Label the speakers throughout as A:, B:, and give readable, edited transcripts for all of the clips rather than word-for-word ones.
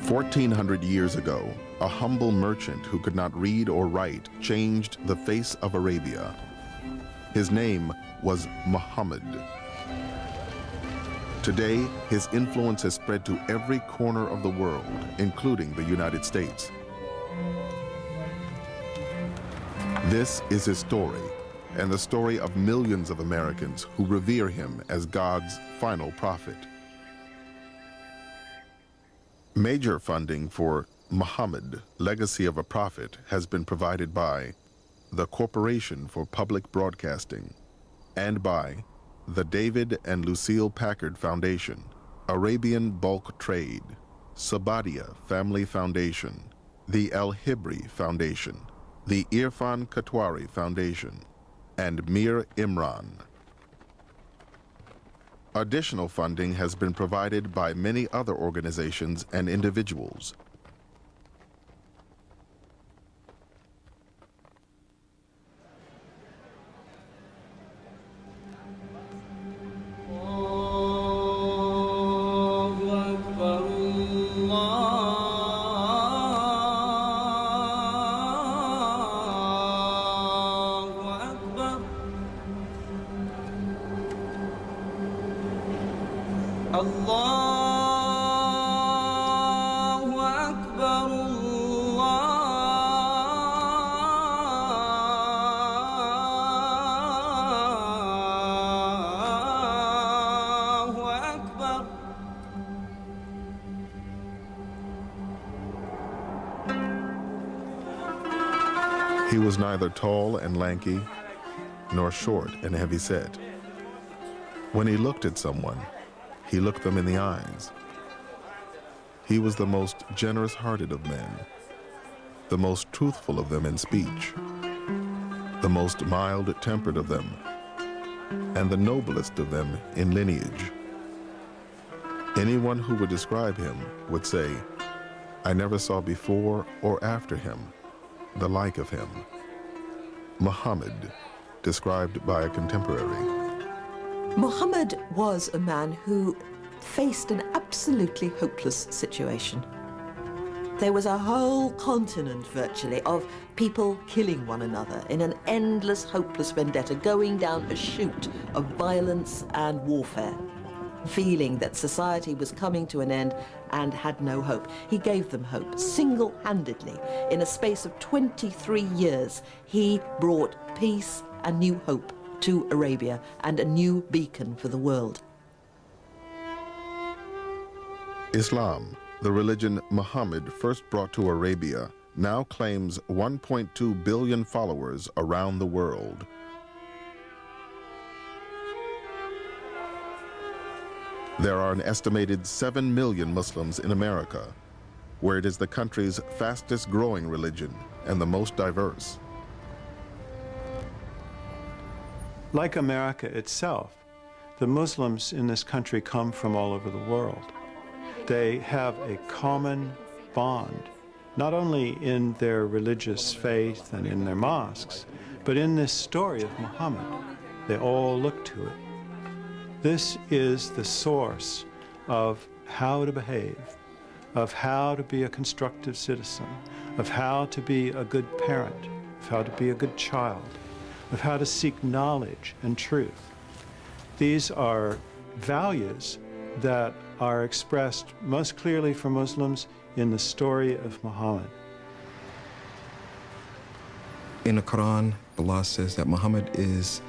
A: 1400 years ago, a humble merchant who could not read or write changed the face of Arabia. His name was Muhammad. Today, his influence has spread to every corner of the world, including the United States. This is his story, and the story of millions of Americans who revere him as God's final prophet. Major funding for Muhammad, Legacy of a Prophet, has been provided by the Corporation for Public Broadcasting and by the David and Lucille Packard Foundation, Arabian Bulk Trade, Sabadia Family Foundation, the El Hibri Foundation, the Irfan Katwari Foundation, and Mir Imran. Additional funding has been provided by many other organizations and individuals. He was neither tall and lanky, nor short and heavy-set. When he looked at someone, he looked them in the eyes. He was the most generous-hearted of men, the most truthful of them in speech, the most mild-tempered of them, and the noblest of them in lineage. Anyone who would describe him would say, "I never saw before or after him the like of him." Muhammad, described by a contemporary.
B: Muhammad was a man who faced an absolutely hopeless situation. There was a whole continent, virtually, of people killing one another in an endless, hopeless vendetta, going down a chute of violence and warfare, feeling that society was coming to an end and had no hope. He gave them hope, single-handedly. In a space of 23 years, he brought peace and new hope to Arabia and a new beacon for the world.
A: Islam, the religion Muhammad first brought to Arabia, now claims 1.2 billion followers around the world. There are an estimated 7 million Muslims in America, where it is the country's fastest growing religion and the most diverse.
C: Like America itself, the Muslims in this country come from all over the world. They have a common bond, not only in their religious faith and in their mosques, but in this story of Muhammad. They all look to it. This is the source of how to behave, of how to be a constructive citizen, of how to be a good parent, of how to be a good child, of how to seek knowledge and truth. These are values that are expressed most clearly for Muslims in the story of Muhammad.
D: In the Quran, Allah says that Muhammad is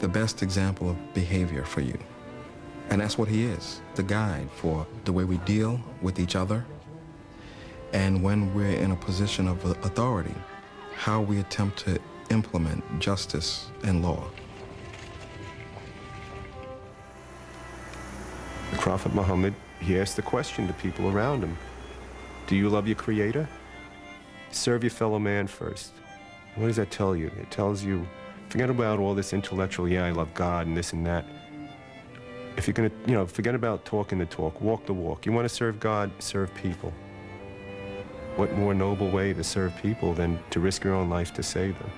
D: the best example of behavior for you. And that's what he is, the guide for the way we deal with each other, and when we're in a position of authority, how we attempt to implement justice and law.
E: The Prophet Muhammad, he asked the question to people around him, do you love your Creator? Serve your fellow man first. What does that tell you? It tells you, forget about all this intellectual, yeah, I love God and this and that. If you're gonna, forget about talking the talk, walk the walk. You want to serve God, serve people. What more noble way to serve people than to risk your own life to save them?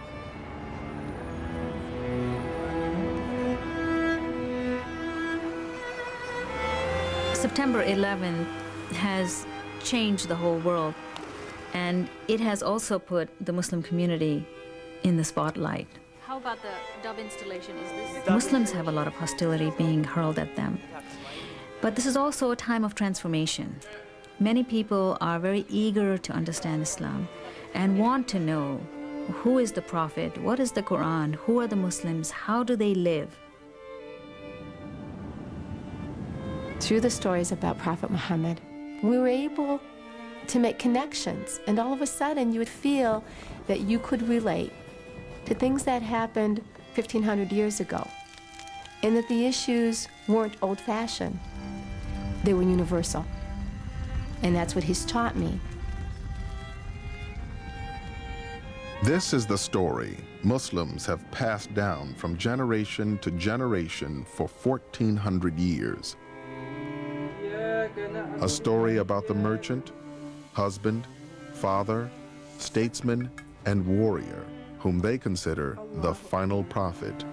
F: September 11th has changed the whole world. And it has also put the Muslim community in the spotlight.
G: How about the dove installation? Is this...
F: Muslims have a lot of hostility being hurled at them. But this is also a time of transformation. Many people are very eager to understand Islam and want to know who is the Prophet, what is the Quran, who are the Muslims, how do they live?
H: Through the stories about Prophet Muhammad, we were able to make connections, and all of a sudden you would feel that you could relate to things that happened 1,500 years ago, and that the issues weren't old-fashioned, they were universal. And that's what he's taught me.
A: This is the story Muslims have passed down from generation to generation for 1,400 years. A story about the merchant, husband, father, statesman, and warrior whom they consider the final prophet.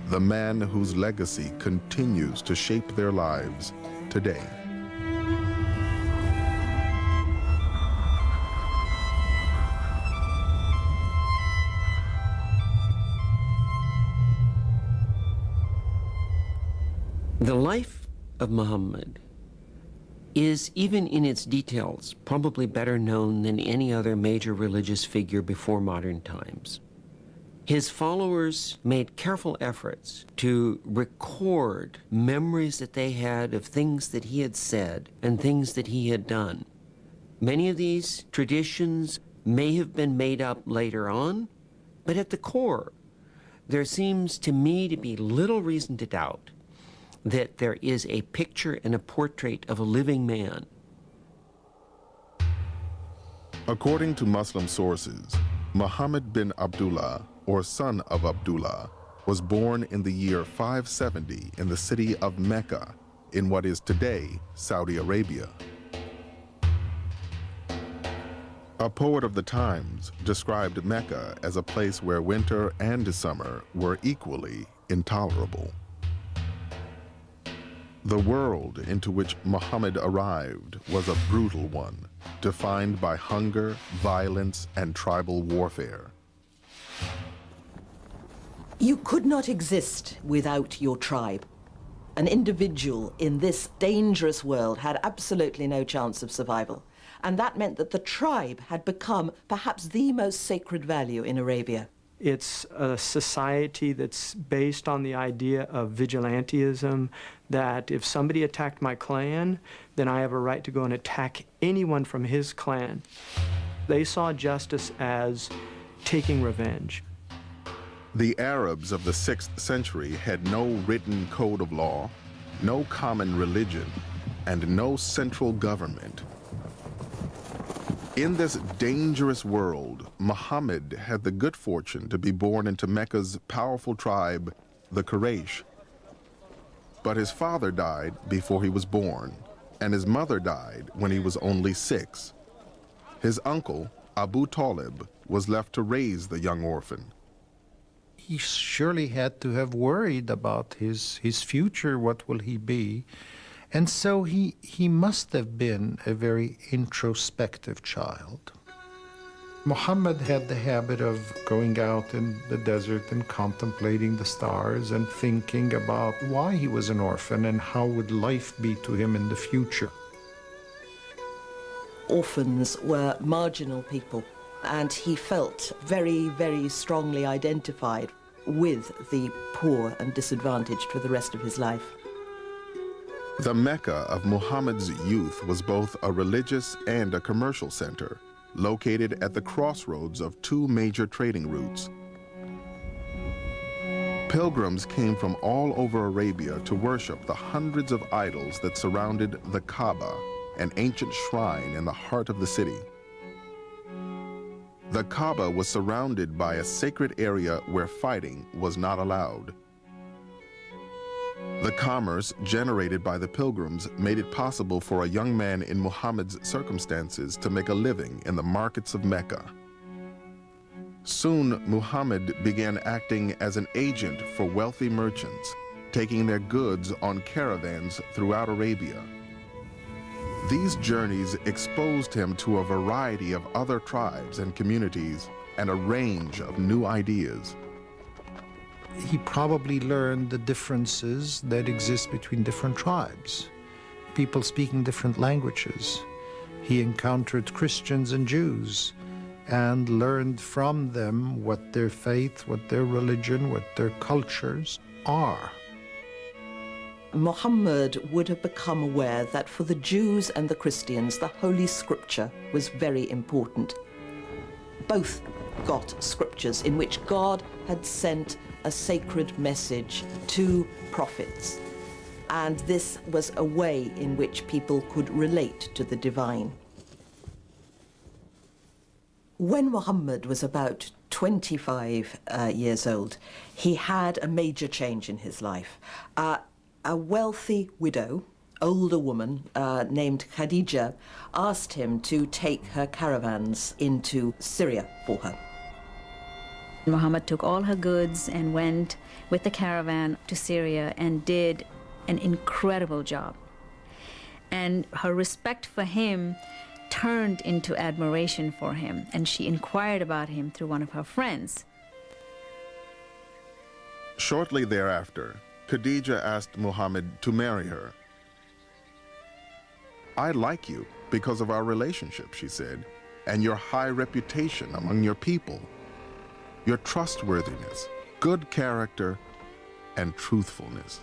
A: The man whose legacy continues to shape their lives today.
I: The life of Muhammad is, even in its details, probably better known than any other major religious figure before modern times. His followers made careful efforts to record memories that they had of things that he had said and things that he had done. Many of these traditions may have been made up later on, but at the core, there seems to me to be little reason to doubt that there is a picture and a portrait of a living man.
A: According to Muslim sources, Muhammad bin Abdullah, or son of Abdullah, was born in the year 570 in the city of Mecca, in what is today Saudi Arabia. A poet of the times described Mecca as a place where winter and summer were equally intolerable. The world into which Muhammad arrived was a brutal one, defined by hunger, violence, and tribal warfare.
B: You could not exist without your tribe. An individual in this dangerous world had absolutely no chance of survival. And that meant that the tribe had become perhaps the most sacred value in Arabia.
J: It's a society that's based on the idea of vigilantism, that if somebody attacked my clan, then I have a right to go and attack anyone from his clan. They saw justice as taking revenge.
A: The Arabs of the 6th century had no written code of law, no common religion, and no central government. In this dangerous world, Muhammad had the good fortune to be born into Mecca's powerful tribe, the Quraysh. But his father died before he was born, and his mother died when he was only 6. His uncle, Abu Talib, was left to raise the young orphan.
K: He surely had to have worried about his future, what will he be? And so he must have been a very introspective child. Muhammad had the habit of going out in the desert and contemplating the stars and thinking about why he was an orphan and how would life be to him in the future.
B: Orphans were marginal people, and he felt very, very strongly identified with the poor and disadvantaged for the rest of his life.
A: The Mecca of Muhammad's youth was both a religious and a commercial center, located at the crossroads of 2 major trading routes. Pilgrims came from all over Arabia to worship the hundreds of idols that surrounded the Kaaba, an ancient shrine in the heart of the city. The Kaaba was surrounded by a sacred area where fighting was not allowed. The commerce generated by the pilgrims made it possible for a young man in Muhammad's circumstances to make a living in the markets of Mecca. Soon, Muhammad began acting as an agent for wealthy merchants, taking their goods on caravans throughout Arabia. These journeys exposed him to a variety of other tribes and communities and a range of new ideas.
K: He probably learned the differences that exist between different tribes, people speaking different languages. He encountered Christians and Jews and learned from them what their faith, what their religion, what their cultures are.
B: Muhammad would have become aware that for the Jews and the Christians, the Holy Scripture was very important. Both got scriptures in which God had sent a sacred message to prophets, and this was a way in which people could relate to the divine. When Muhammad was about 25 years old, he had a major change in his life. A wealthy widow, older woman named Khadija, asked him to take her caravans into Syria for her.
F: Muhammad took all her goods and went with the caravan to Syria and did an incredible job. And her respect for him turned into admiration for him, and she inquired about him through one of her friends.
A: Shortly thereafter, Khadija asked Muhammad to marry her. "I like you because of our relationship," she said, "and your high reputation among your people, your trustworthiness, good character, and truthfulness."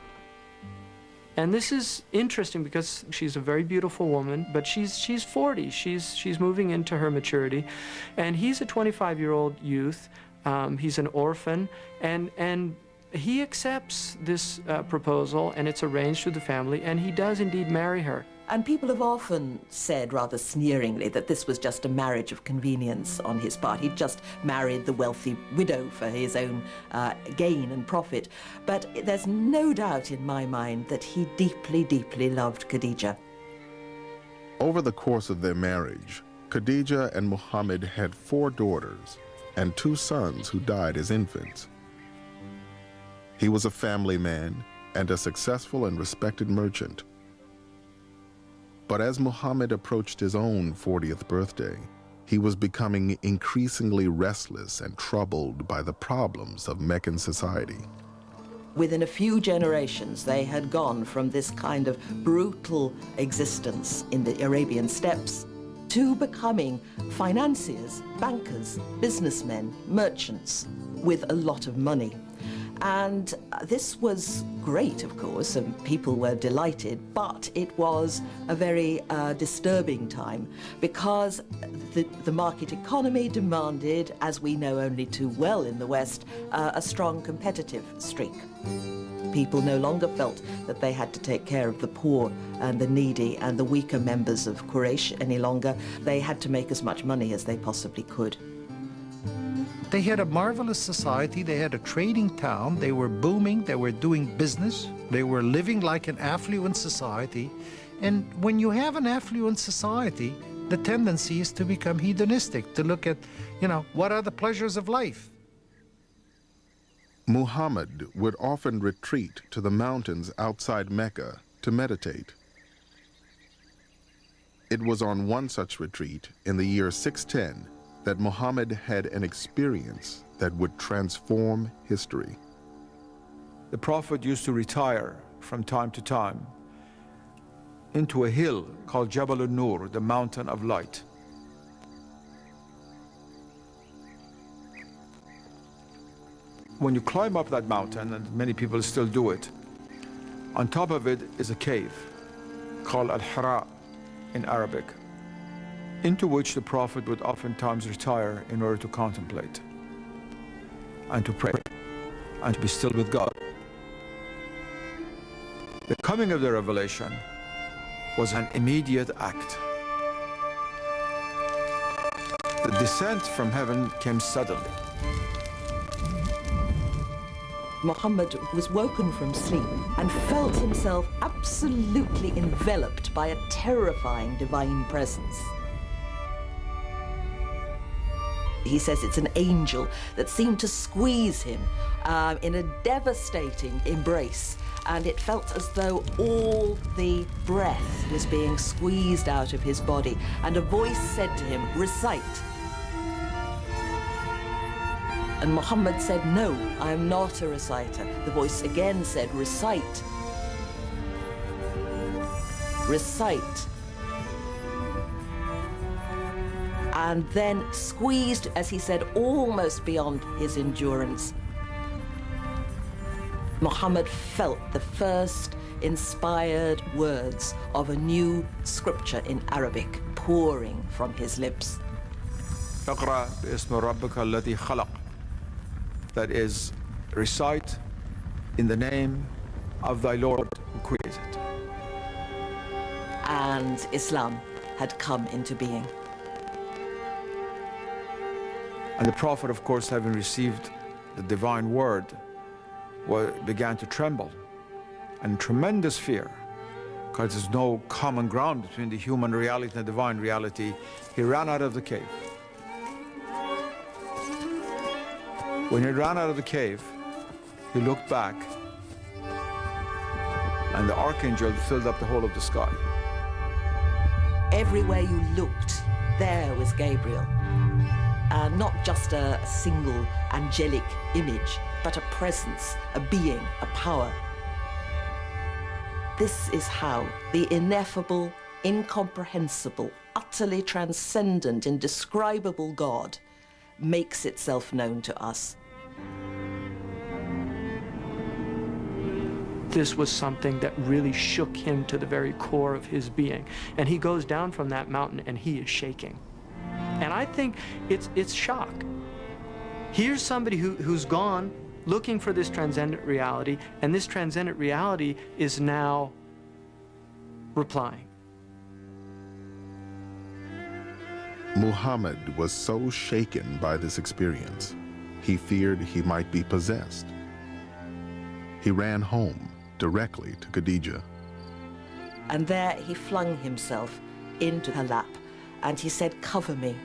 J: And this is interesting because she's a very beautiful woman, but she's 40. She's moving into her maturity, and he's a 25-year-old youth. He's an orphan, and he accepts this proposal, and it's arranged through the family, and he does indeed marry her.
B: And people have often said rather sneeringly that this was just a marriage of convenience on his part. He'd just married the wealthy widow for his own gain and profit. But there's no doubt in my mind that he deeply, deeply loved Khadija.
A: Over the course of their marriage, Khadija and Muhammad had 4 daughters and 2 sons who died as infants. He was a family man and a successful and respected merchant. But as Muhammad approached his own 40th birthday, he was becoming increasingly restless and troubled by the problems of Meccan society.
B: Within a few generations, they had gone from this kind of brutal existence in the Arabian steppes to becoming financiers, bankers, businessmen, merchants with a lot of money. And this was great, of course, and people were delighted, but it was a very disturbing time because the market economy demanded, as we know only too well in the West, a strong competitive streak. People no longer felt that they had to take care of the poor and the needy and the weaker members of Quraysh any longer. They had to make as much money as they possibly could.
K: They had a marvelous society, they had a trading town, they were booming, they were doing business, they were living like an affluent society. And when you have an affluent society, the tendency is to become hedonistic, to look at, what are the pleasures of life?
A: Muhammad would often retreat to the mountains outside Mecca to meditate. It was on one such retreat in the year 610 that Muhammad had an experience that would transform history.
L: The Prophet used to retire from time to time into a hill called Jabal al-Nur, the mountain of light. When you climb up that mountain, and many people still do it, on top of it is a cave called Al-Hira in Arabic, into which the Prophet would oftentimes retire in order to contemplate and to pray and to be still with God. The coming of the revelation was an immediate act. The descent from heaven came suddenly.
B: Muhammad was woken from sleep and felt himself absolutely enveloped by a terrifying divine presence. He says it's an angel that seemed to squeeze him in a devastating embrace, and it felt as though all the breath was being squeezed out of his body, and a voice said to him, "Recite." And Muhammad said, "No, I am not a reciter." The voice again said, "Recite. Recite." And then squeezed, as he said, almost beyond his endurance, Muhammad felt the first inspired words of a new scripture in Arabic pouring from his lips.
L: اقرأ باسم ربك الذي خلق. That is, recite in the name of thy Lord who created.
B: And Islam had come into being.
L: And the Prophet, of course, having received the divine word, began to tremble and tremendous fear, because there's no common ground between the human reality and the divine reality. He ran out of the cave. When he ran out of the cave, he looked back, and the archangel filled up the whole of the sky.
B: Everywhere you looked, there was Gabriel. Not just a single angelic image, but a presence, a being, a power. This is how the ineffable, incomprehensible, utterly transcendent, indescribable God makes itself known to us.
J: This was something that really shook him to the very core of his being. And he goes down from that mountain and he is shaking. And I think it's shock. Here's somebody who's gone looking for this transcendent reality, and this transcendent reality is now replying.
A: Muhammad was so shaken by this experience, he feared he might be possessed. He ran home directly to Khadija.
B: And there he flung himself into her lap, and he said, cover me,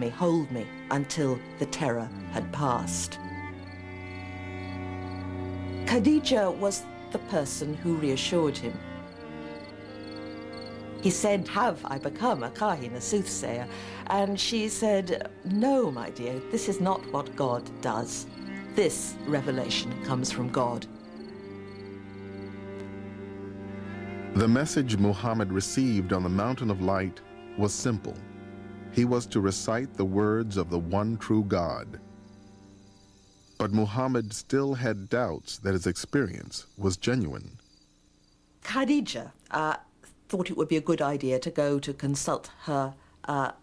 B: hold me," until the terror had passed. Khadija was the person who reassured him. He said, "Have I become a kahin, a soothsayer?" And she said, "No, my dear, this is not what God does. This revelation comes from God."
A: The message Muhammad received on the Mountain of Light was simple. He was to recite the words of the one true God. But Muhammad still had doubts that his experience was genuine.
B: Khadija thought it would be a good idea to go to consult her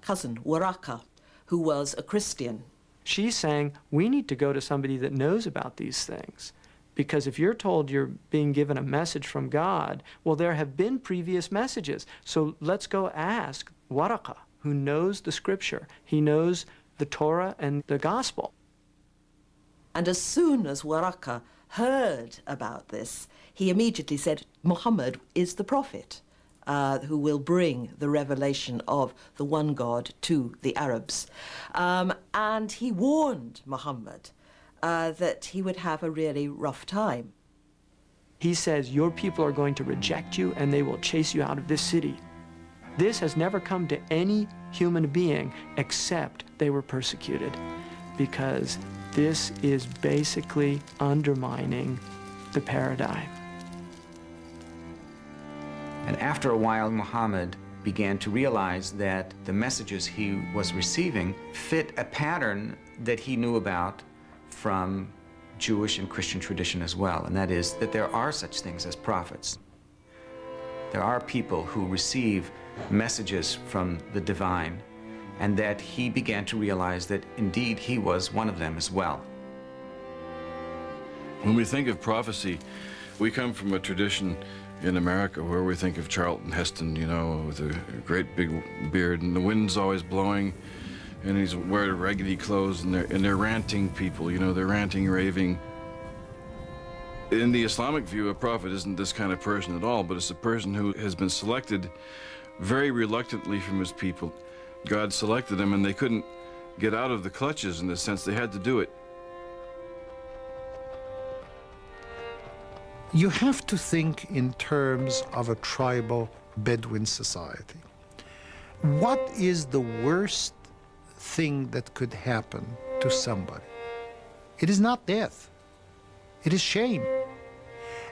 B: cousin, Waraka, who was a Christian.
J: She's saying, we need to go to somebody that knows about these things. Because if you're told you're being given a message from God, well, there have been previous messages. So let's go ask Waraka, who knows the scripture. He knows the Torah and the gospel.
B: And as soon as Waraka heard about this, he immediately said, Muhammad is the prophet who will bring the revelation of the one God to the Arabs. And he warned Muhammad that he would have a really rough time.
J: He says, your people are going to reject you and they will chase you out of this city. This has never come to any human being except they were persecuted, because this is basically undermining the paradigm.
M: And after a while, Muhammad began to realize that the messages he was receiving fit a pattern that he knew about from Jewish and Christian tradition as well, and that is that there are such things as prophets. There are people who receive messages from the divine, and that he began to realize that indeed he was one of them as well.
N: When we think of prophecy, we come from a tradition in America where we think of Charlton Heston, you know, with a great big beard, and the wind's always blowing, and he's wearing raggedy clothes, and they're ranting people, you know, they're ranting, raving. In the Islamic view, a prophet isn't this kind of person at all, but it's a person who has been selected very reluctantly from his people. God selected them, and they couldn't get out of the clutches in the sense they had to do it.
K: You have to think in terms of a tribal Bedouin society. What is the worst thing that could happen to somebody? It is not death. It is shame.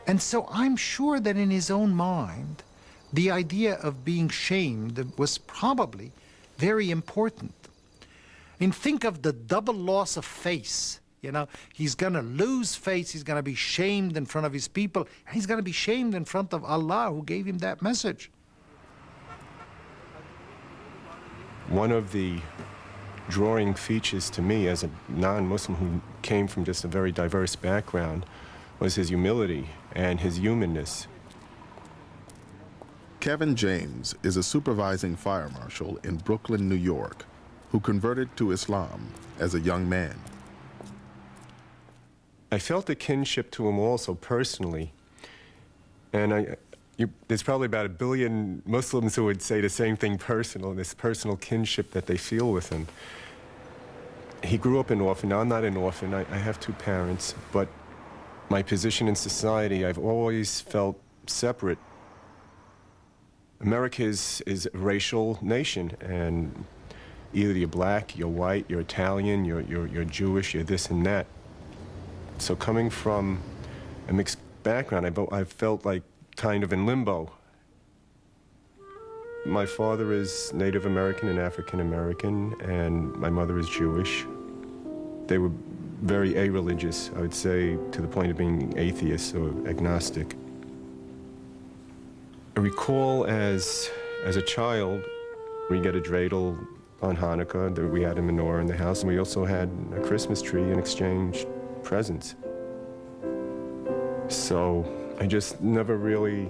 K: And so I'm sure that in his own mind, the idea of being shamed was probably very important. I mean, think of the double loss of face. You know, he's going to lose face, he's going to be shamed in front of his people, and he's going to be shamed in front of Allah who gave him that message.
E: One of the drawing features to me as a non-Muslim who came from just a very diverse background was his humility and his humanness.
A: Kevin James is a supervising fire marshal in Brooklyn, New York, who converted to Islam as a young man.
E: I felt a kinship to him also personally, and there's probably about 1 billion Muslims who would say the same thing personal, this personal kinship that they feel with him. He grew up an orphan. Now, I'm not an orphan. I have 2 parents, but my position in society, I've always felt separate. America is a racial nation, and either you're black, you're white, you're Italian, you're Jewish, you're this and that. So coming from a mixed background, I felt like kind of in limbo. My father is Native American and African American, and my mother is Jewish. They were very a-religious, I would say, to the point of being atheists or agnostic. I recall as a child, we get a dreidel on Hanukkah, that we had a menorah in the house, and we also had a Christmas tree and exchanged presence. So I just never really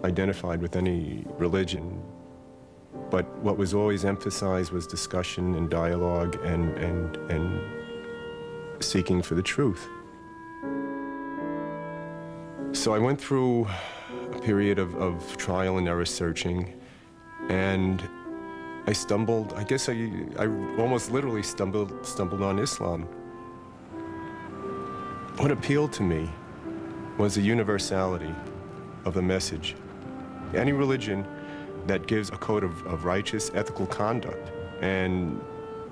E: identified with any religion. But what was always emphasized was discussion and dialogue and seeking for the truth. So I went through a period of trial and error searching, and I stumbled, I guess I almost literally stumbled on Islam. What appealed to me was the universality of the message. Any religion that gives a code of righteous, ethical conduct and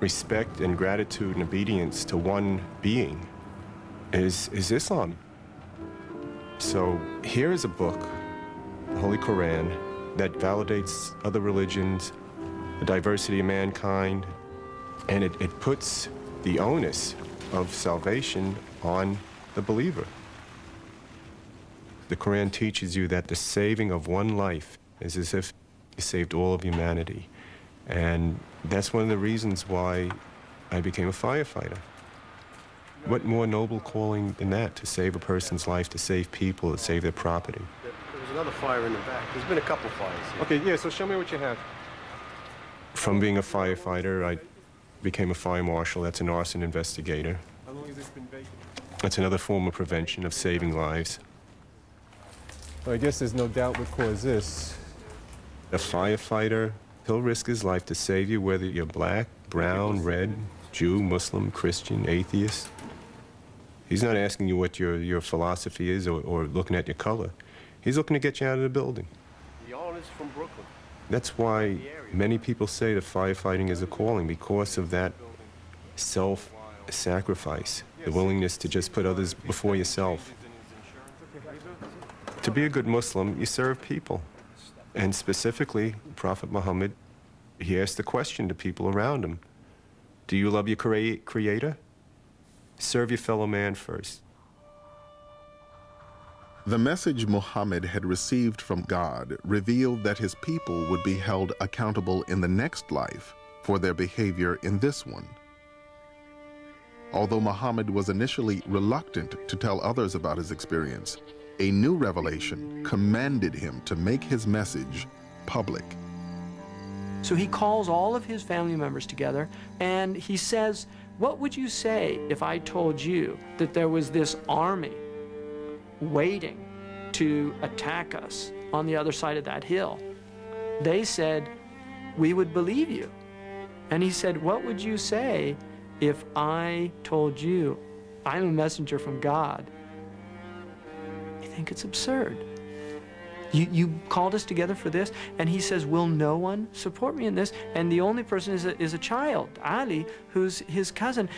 E: respect and gratitude and obedience to one being is Islam. So here is a book, the Holy Quran, that validates other religions, the diversity of mankind, and it puts the onus of salvation on the believer. The Quran teaches you that the saving of one life is as if you saved all of humanity. And that's one of the reasons why I became a firefighter. What more noble calling than that, to save a person's life, to save people, to save their property?
O: There was another fire in the back. There's been a couple fires here.
E: Okay, yeah, so show me what you have. From being a firefighter, I became a fire marshal. That's an arson investigator.
O: How long has this been vacant?
E: That's another form of prevention, of saving lives.
O: Well, I guess there's no doubt what caused this.
E: A firefighter, he'll risk his life to save you, whether you're black, brown, red, Jew, Muslim, Christian, atheist. He's not asking you what your philosophy is or looking at your color. He's looking to get you out of the building.
O: Y'all is from Brooklyn.
E: That's why many people say that firefighting is a calling, because of that self-sacrifice, the willingness to just put others before yourself. To be a good Muslim, you serve people. And specifically, Prophet Muhammad, he asked the question to people around him, do you love your Creator? Serve your fellow man first.
A: The message Muhammad had received from God revealed that his people would be held accountable in the next life for their behavior in this one. Although Muhammad was initially reluctant to tell others about his experience, a new revelation commanded him to make his message public.
J: So he calls all of his family members together and he says, what would you say if I told you that there was this army waiting to attack us on the other side of that hill? They said, we would believe you. And he said, what would you say if I told you I'm a messenger from God? You think it's absurd. You called us together for this? And he says, will no one support me in this? And the only person is a child, Ali, who's his cousin,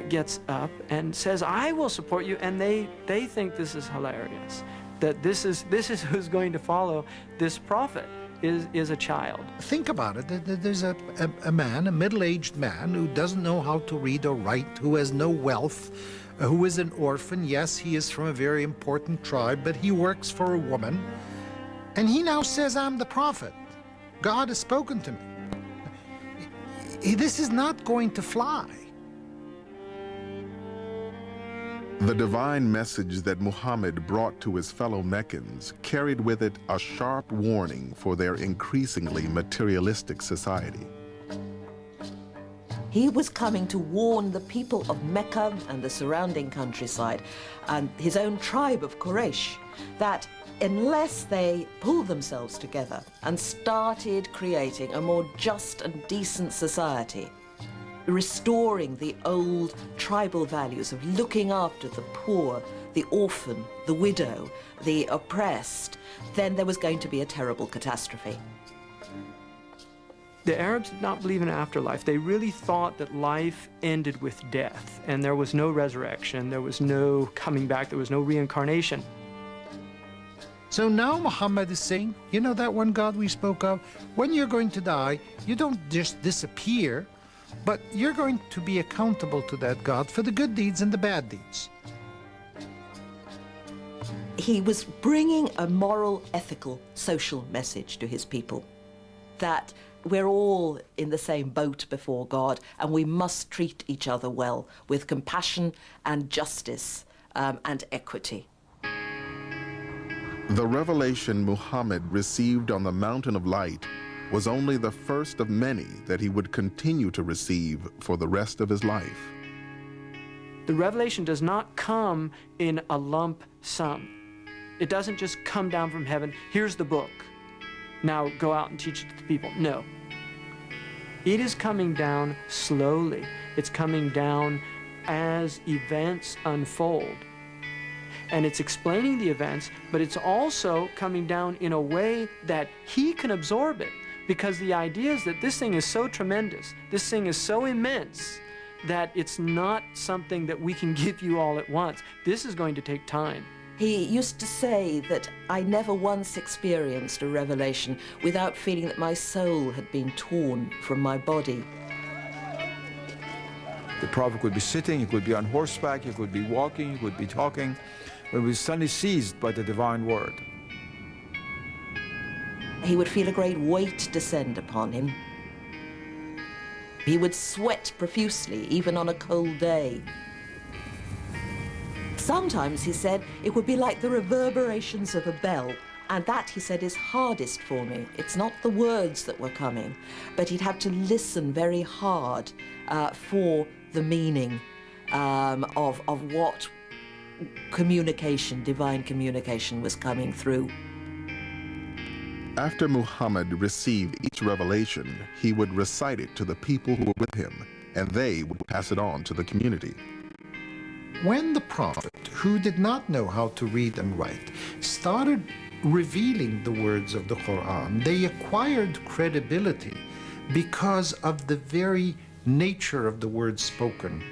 J: gets up and says, I will support you. And they think this is hilarious, that this is who's going to follow this prophet. Is a child.
K: Think about it. There's a man, a middle-aged man, who doesn't know how to read or write, who has no wealth, who is an orphan. Yes, he is from a very important tribe, but he works for a woman. And he now says, I'm the prophet. God has spoken to me. This is not going to fly.
A: The divine message that Muhammad brought to his fellow Meccans carried with it a sharp warning for their increasingly materialistic society.
B: He was coming to warn the people of Mecca and the surrounding countryside and his own tribe of Quraysh that unless they pulled themselves together and started creating a more just and decent society, restoring the old tribal values of looking after the poor, the orphan, the widow, the oppressed, then there was going to be a terrible catastrophe.
J: The Arabs did not believe in afterlife. They really thought that life ended with death, and there was no resurrection, there was no coming back, there was no reincarnation.
K: So now Muhammad is saying, you know that one God we spoke of? When you're going to die, you don't just disappear, but you're going to be accountable to that God for the good deeds and the bad deeds.
B: He was bringing a moral, ethical, social message to his people, that we're all in the same boat before God and we must treat each other well with compassion and justice and equity.
A: The revelation Muhammad received on the Mountain of Light was only the first of many that he would continue to receive for the rest of his life.
J: The revelation does not come in a lump sum. It doesn't just come down from heaven, here's the book, now go out and teach it to the people. No. It is coming down slowly. It's coming down as events unfold. And it's explaining the events, but it's also coming down in a way that he can absorb it. Because the idea is that this thing is so tremendous, this thing is so immense, that it's not something that we can give you all at once. This is going to take time.
B: He used to say that I never once experienced a revelation without feeling that my soul had been torn from my body.
L: The prophet could be sitting, he could be on horseback, he could be walking, he could be talking, but he was suddenly seized by the divine word.
B: He would feel a great weight descend upon him. He would sweat profusely, even on a cold day. Sometimes, he said, it would be like the reverberations of a bell, and that, he said, is hardest for me. It's not the words that were coming, but he'd have to listen very hard for the meaning of what communication, divine communication, was coming through.
A: After Muhammad received each revelation, he would recite it to the people who were with him, and they would pass it on to the community.
K: When the prophet, who did not know how to read and write, started revealing the words of the Quran, they acquired credibility because of the very nature of the words spoken.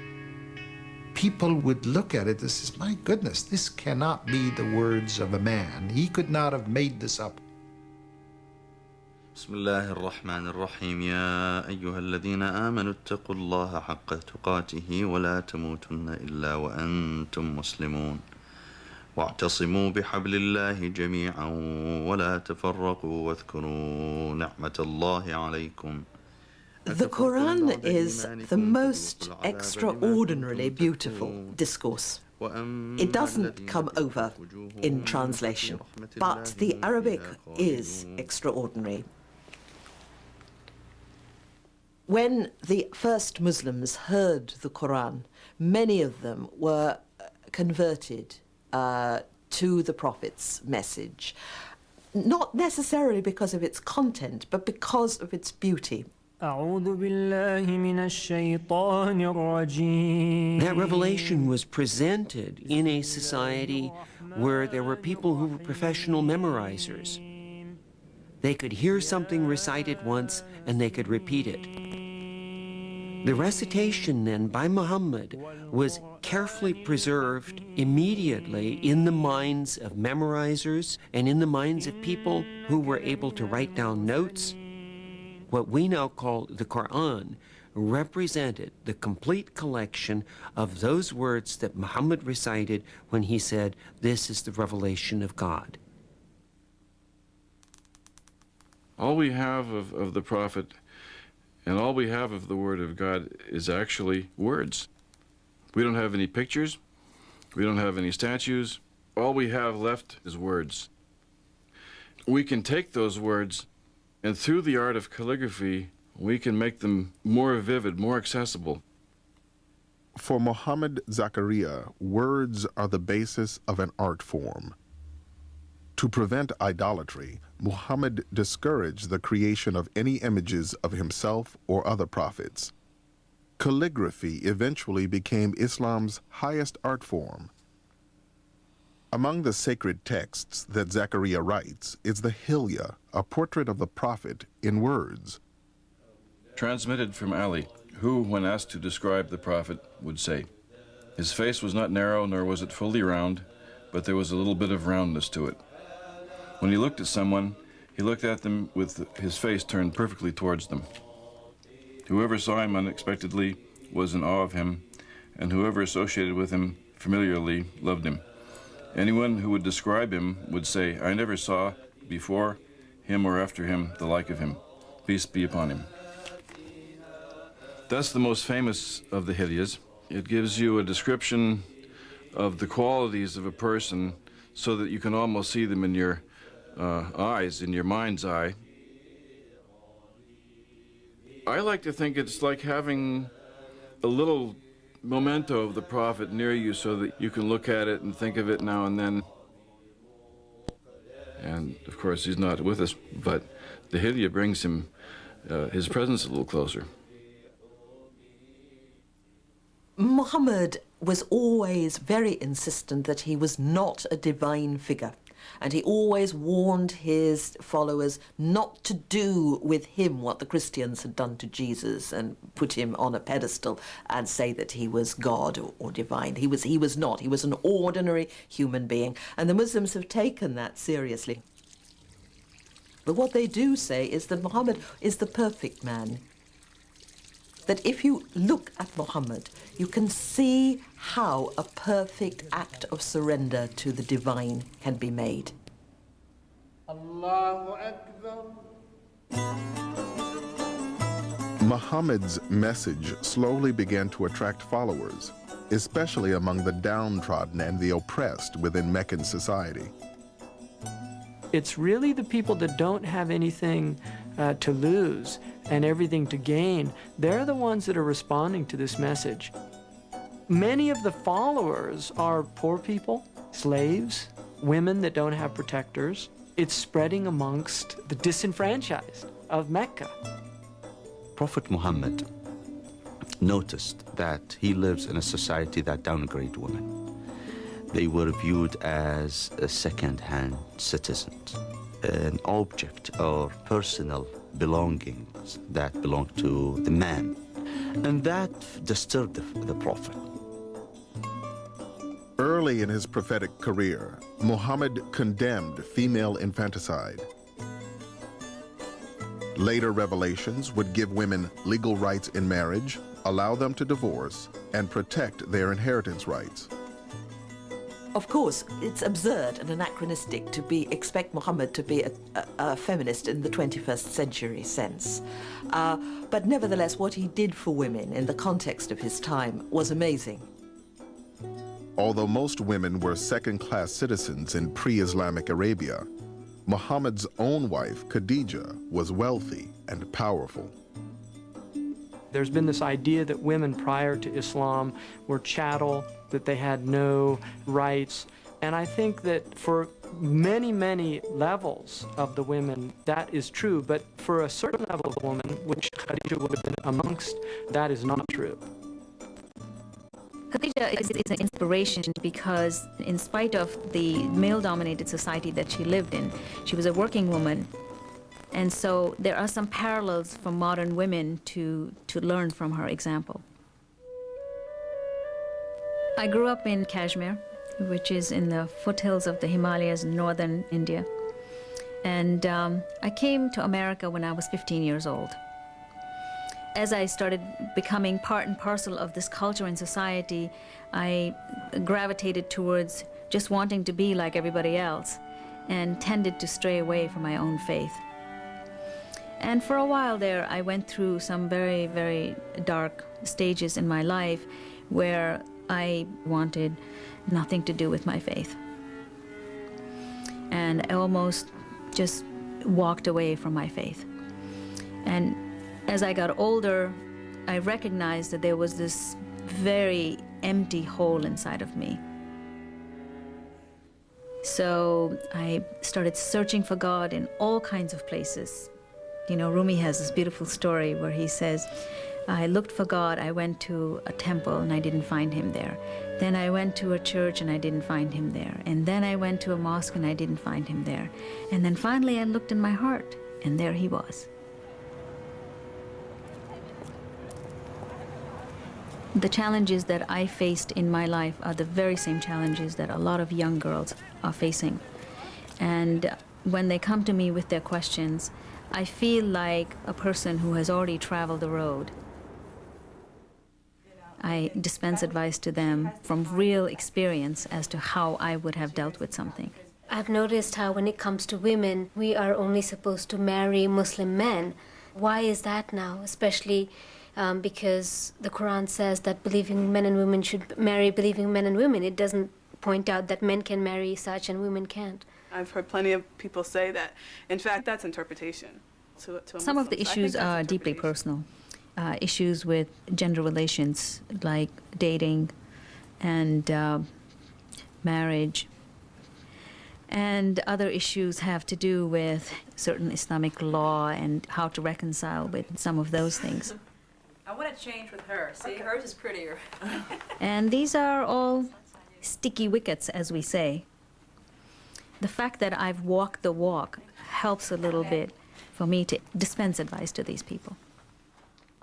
K: People would look at it and say, my goodness, this cannot be the words of a man. He could not have made this up.
P: بسم الله الرحمن الرحيم يا أيها الذين آمنوا اتقوا الله حق تقاته ولا تموتن إلا وأنتم مسلمون واعتصموا بحبل الله جميعا ولا تفرقوا واذكروا نعمة الله عليكم.
B: The Quran is the most extraordinarily beautiful discourse. It doesn't come over in translation, but the Arabic is extraordinary. When the first Muslims heard the Quran, many of them were converted to the Prophet's message, not necessarily because of its content, but because of its beauty.
I: That revelation was presented in a society where there were people who were professional memorizers. They could hear something recited once and they could repeat it. The recitation then by Muhammad was carefully preserved immediately in the minds of memorizers and in the minds of people who were able to write down notes. What we now call the Quran represented the complete collection of those words that Muhammad recited when he said, "This is the revelation of God."
N: All we have of the Prophet and all we have of the Word of God is actually words. We don't have any pictures. We don't have any statues. All we have left is words. We can take those words and through the art of calligraphy, we can make them more vivid, more accessible.
A: For Muhammad Zakaria, words are the basis of an art form. To prevent idolatry, Muhammad discouraged the creation of any images of himself or other prophets. Calligraphy eventually became Islam's highest art form. Among the sacred texts that Zakaria writes is the Hilya, a portrait of the Prophet in words.
N: Transmitted from Ali, who, when asked to describe the Prophet, would say, "His face was not narrow, nor was it fully round, but there was a little bit of roundness to it. When he looked at someone, he looked at them with his face turned perfectly towards them. Whoever saw him unexpectedly was in awe of him, and whoever associated with him familiarly loved him. Anyone who would describe him would say, 'I never saw before him or after him the like of him. Peace be upon him.'" That's the most famous of the Hilyas. It gives you a description of the qualities of a person so that you can almost see them in your eyes, in your mind's eye. I like to think it's like having a little memento of the Prophet near you so that you can look at it and think of it now and then. And of course he's not with us, but the Hilya brings him his presence a little closer.
B: Muhammad was always very insistent that he was not a divine figure. And he always warned his followers not to do with him what the Christians had done to Jesus and put him on a pedestal and say that he was God or divine. He was not. He was an ordinary human being. And the Muslims have taken that seriously. But what they do say is that Muhammad is the perfect man. That if you look at Muhammad, you can see how a perfect act of surrender to the divine can be made.
A: Muhammad's message slowly began to attract followers, especially among the downtrodden and the oppressed within Meccan society.
J: It's really the people that don't have anything to lose and everything to gain. They're the ones that are responding to this message. Many of the followers are poor people, slaves, women that don't have protectors. It's spreading amongst the disenfranchised of Mecca.
Q: Prophet Muhammad noticed that he lives in a society that downgrade women. They were viewed as second-hand citizens, an object or personal belongings that belong to the man. And that disturbed the Prophet.
A: Early in his prophetic career, Muhammad condemned female infanticide. Later revelations would give women legal rights in marriage, allow them to divorce, and protect their inheritance rights.
B: Of course, it's absurd and anachronistic to expect Muhammad to be a feminist in the 21st century sense. But nevertheless, what he did for women in the context of his time was amazing.
A: Although most women were second-class citizens in pre-Islamic Arabia, Muhammad's own wife, Khadija, was wealthy and powerful.
J: There's been this idea that women prior to Islam were chattel, that they had no rights. And I think that for many, many levels of the women, that is true, but for a certain level of woman, which Khadija would have been amongst, that is not true.
F: Khadija is an inspiration because in spite of the male-dominated society that she lived in, she was a working woman. And so there are some parallels for modern women to learn from her example. I grew up in Kashmir, which is in the foothills of the Himalayas in northern India. And I came to America when I was 15 years old. As I started becoming part and parcel of this culture and society, I gravitated towards just wanting to be like everybody else and tended to stray away from my own faith. And for a while there, I went through some very, very dark stages in my life where I wanted nothing to do with my faith. And I almost just walked away from my faith. And as I got older, I recognized that there was this very empty hole inside of me. So I started searching for God in all kinds of places. You know, Rumi has this beautiful story where he says, I looked for God, I went to a temple and I didn't find him there. Then I went to a church and I didn't find him there. And then I went to a mosque and I didn't find him there. And then finally I looked in my heart and there he was. The challenges that I faced in my life are the very same challenges that a lot of young girls are facing. And when they come to me with their questions, I feel like a person who has already traveled the road. I dispense advice to them from real experience as to how I would have dealt with something.
R: I've noticed how when it comes to women, we are only supposed to marry Muslim men. Why is that now? Especially because the Quran says that believing men and women should marry believing men and women. It doesn't point out that men can marry such and women can't.
S: I've heard plenty of people say that. In fact, that's interpretation.
F: Some of the issues are deeply personal. Issues with gender relations like dating and marriage. And other issues have to do with certain Islamic law and how to reconcile with some of those things.
G: I want to change with her. See, hers is prettier.
F: And these are all sticky wickets, as we say. The fact that I've walked the walk helps a little bit for me to dispense advice to these people.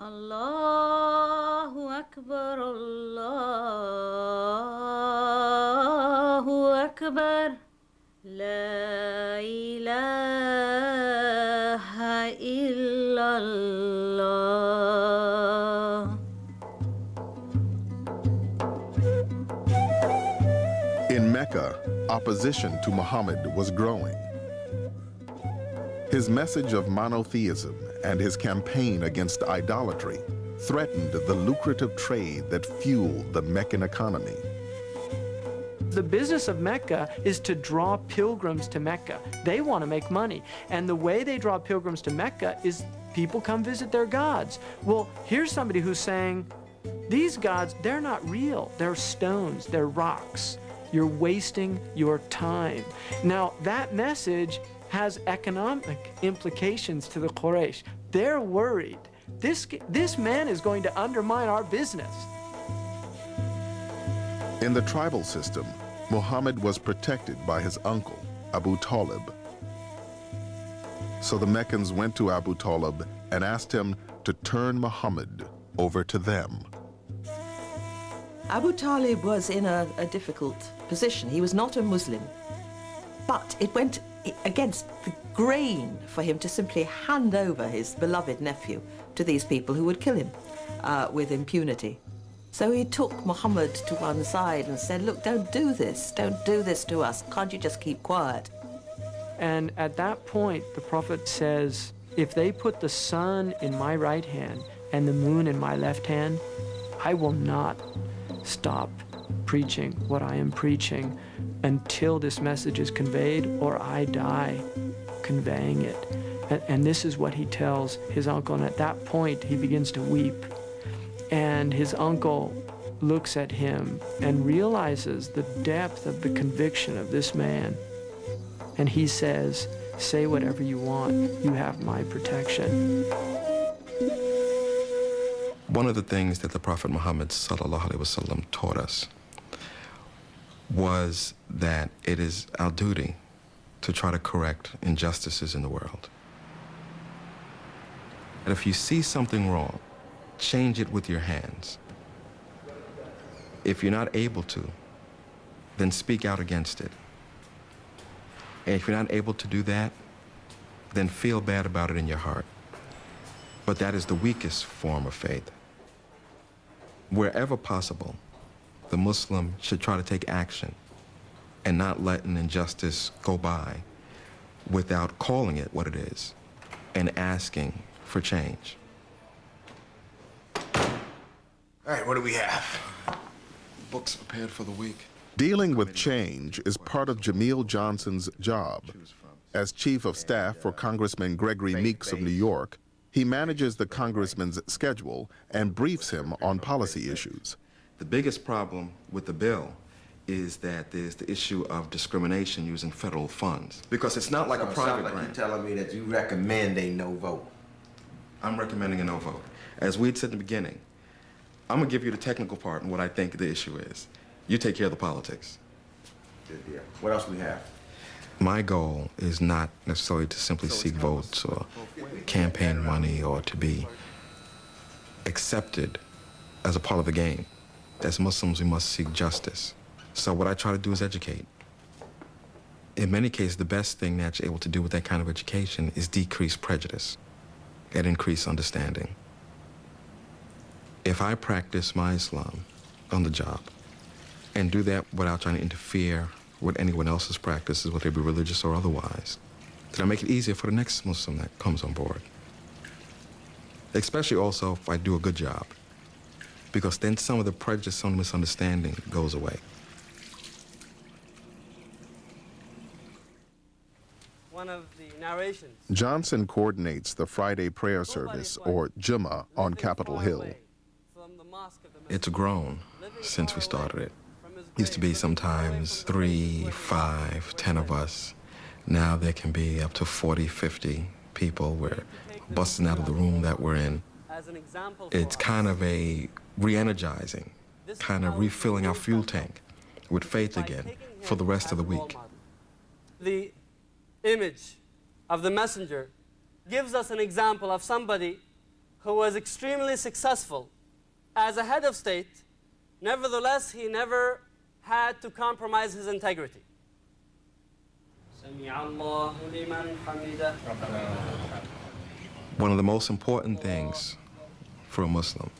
F: Allahu Akbar, Allahu Akbar, La ilaha illallah.
A: In Mecca, opposition to Muhammad was growing. His message of monotheism and his campaign against idolatry threatened the lucrative trade that fueled the Meccan economy.
J: The business of Mecca is to draw pilgrims to Mecca. They want to make money. And the way they draw pilgrims to Mecca is people come visit their gods. Well, here's somebody who's saying, these gods, they're not real. They're stones, they're rocks. You're wasting your time. Now, that message has economic implications to the Quraysh. They're worried. This man is going to undermine our business.
A: In the tribal system, Muhammad was protected by his uncle, Abu Talib. So the Meccans went to Abu Talib and asked him to turn Muhammad over to them.
B: Abu Talib was in a difficult position. He was not a Muslim. But it went against the grain for him to simply hand over his beloved nephew to these people who would kill him with impunity. So he took Muhammad to one side and said, look, don't do this to us. Can't you just keep quiet?
J: And at that point, the Prophet says, if they put the sun in my right hand and the moon in my left hand, I will not stop preaching what I am preaching until this message is conveyed or I die conveying it. And this is what he tells his uncle. And at that point, he begins to weep. And his uncle looks at him and realizes the depth of the conviction of this man. And he says, say whatever you want, you have my protection.
D: One of the things that the Prophet Muhammad sallallahu alaihi wasallam taught us was that it is our duty to try to correct injustices in the world. And if you see something wrong, change it with your hands. If you're not able to, then speak out against it. And if you're not able to do that, then feel bad about it in your heart. But that is the weakest form of faith. Wherever possible, the Muslim should try to take action and not let an injustice go by without calling it what it is and asking for change.
A: All
D: right, what do we have? Books prepared for the week.
A: Dealing with change is part of Jamil Johnson's job. As Chief of Staff for Congressman Gregory Meeks of New York, he manages the congressman's schedule and briefs him on policy issues.
D: The biggest problem with the bill is that there's the issue of discrimination using federal funds. Because it's not like a private grant.
T: You're telling me that you recommend a no vote.
D: I'm recommending a no vote. As we'd said in the beginning, I'm gonna give you the technical part and what I think the issue is. You take care of the politics.
T: Good deal. What else we have?
D: My goal is not necessarily to simply seek votes or campaign money or to be accepted as a part of the game. As Muslims, we must seek justice. So what I try to do is educate. In many cases, the best thing that you're able to do with that kind of education is decrease prejudice and increase understanding. If I practice my Islam on the job and do that without trying to interfere with anyone else's practices, whether they be religious or otherwise, then I make it easier for the next Muslim that comes on board. Especially also if I do a good job, because then some of the prejudice, some of the misunderstanding goes away.
U: One of the narrations.
A: Johnson coordinates the Friday prayer service, or Jummah, on Capitol Hill.
D: It's grown since we started it. Used to be sometimes 3, 5, 10 of us. Now there can be up to 40, 50 people. We're busting out of the room that we're in. It's kind of a re-energizing, kind of refilling our fuel tank with faith again for the rest of the week.
U: The image of the messenger gives us an example of somebody who was extremely successful as a head of state. Nevertheless, he never had to compromise his integrity.
D: One of the most important things for a Muslim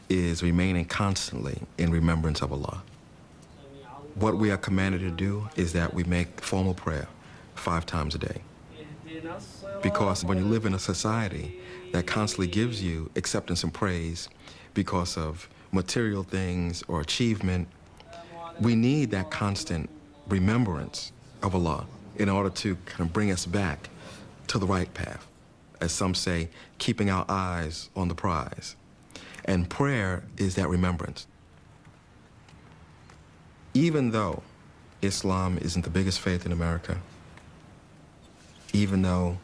D: is remaining constantly in remembrance of Allah. What we are commanded to do is that we make formal prayer 5 times a day. Because when you live in a society that constantly gives you acceptance and praise because of material things or achievement, we need that constant remembrance of Allah in order to kind of bring us back to the right path. As some say, keeping our eyes on the prize. And prayer is that remembrance. Even though Islam isn't the biggest faith in America, even though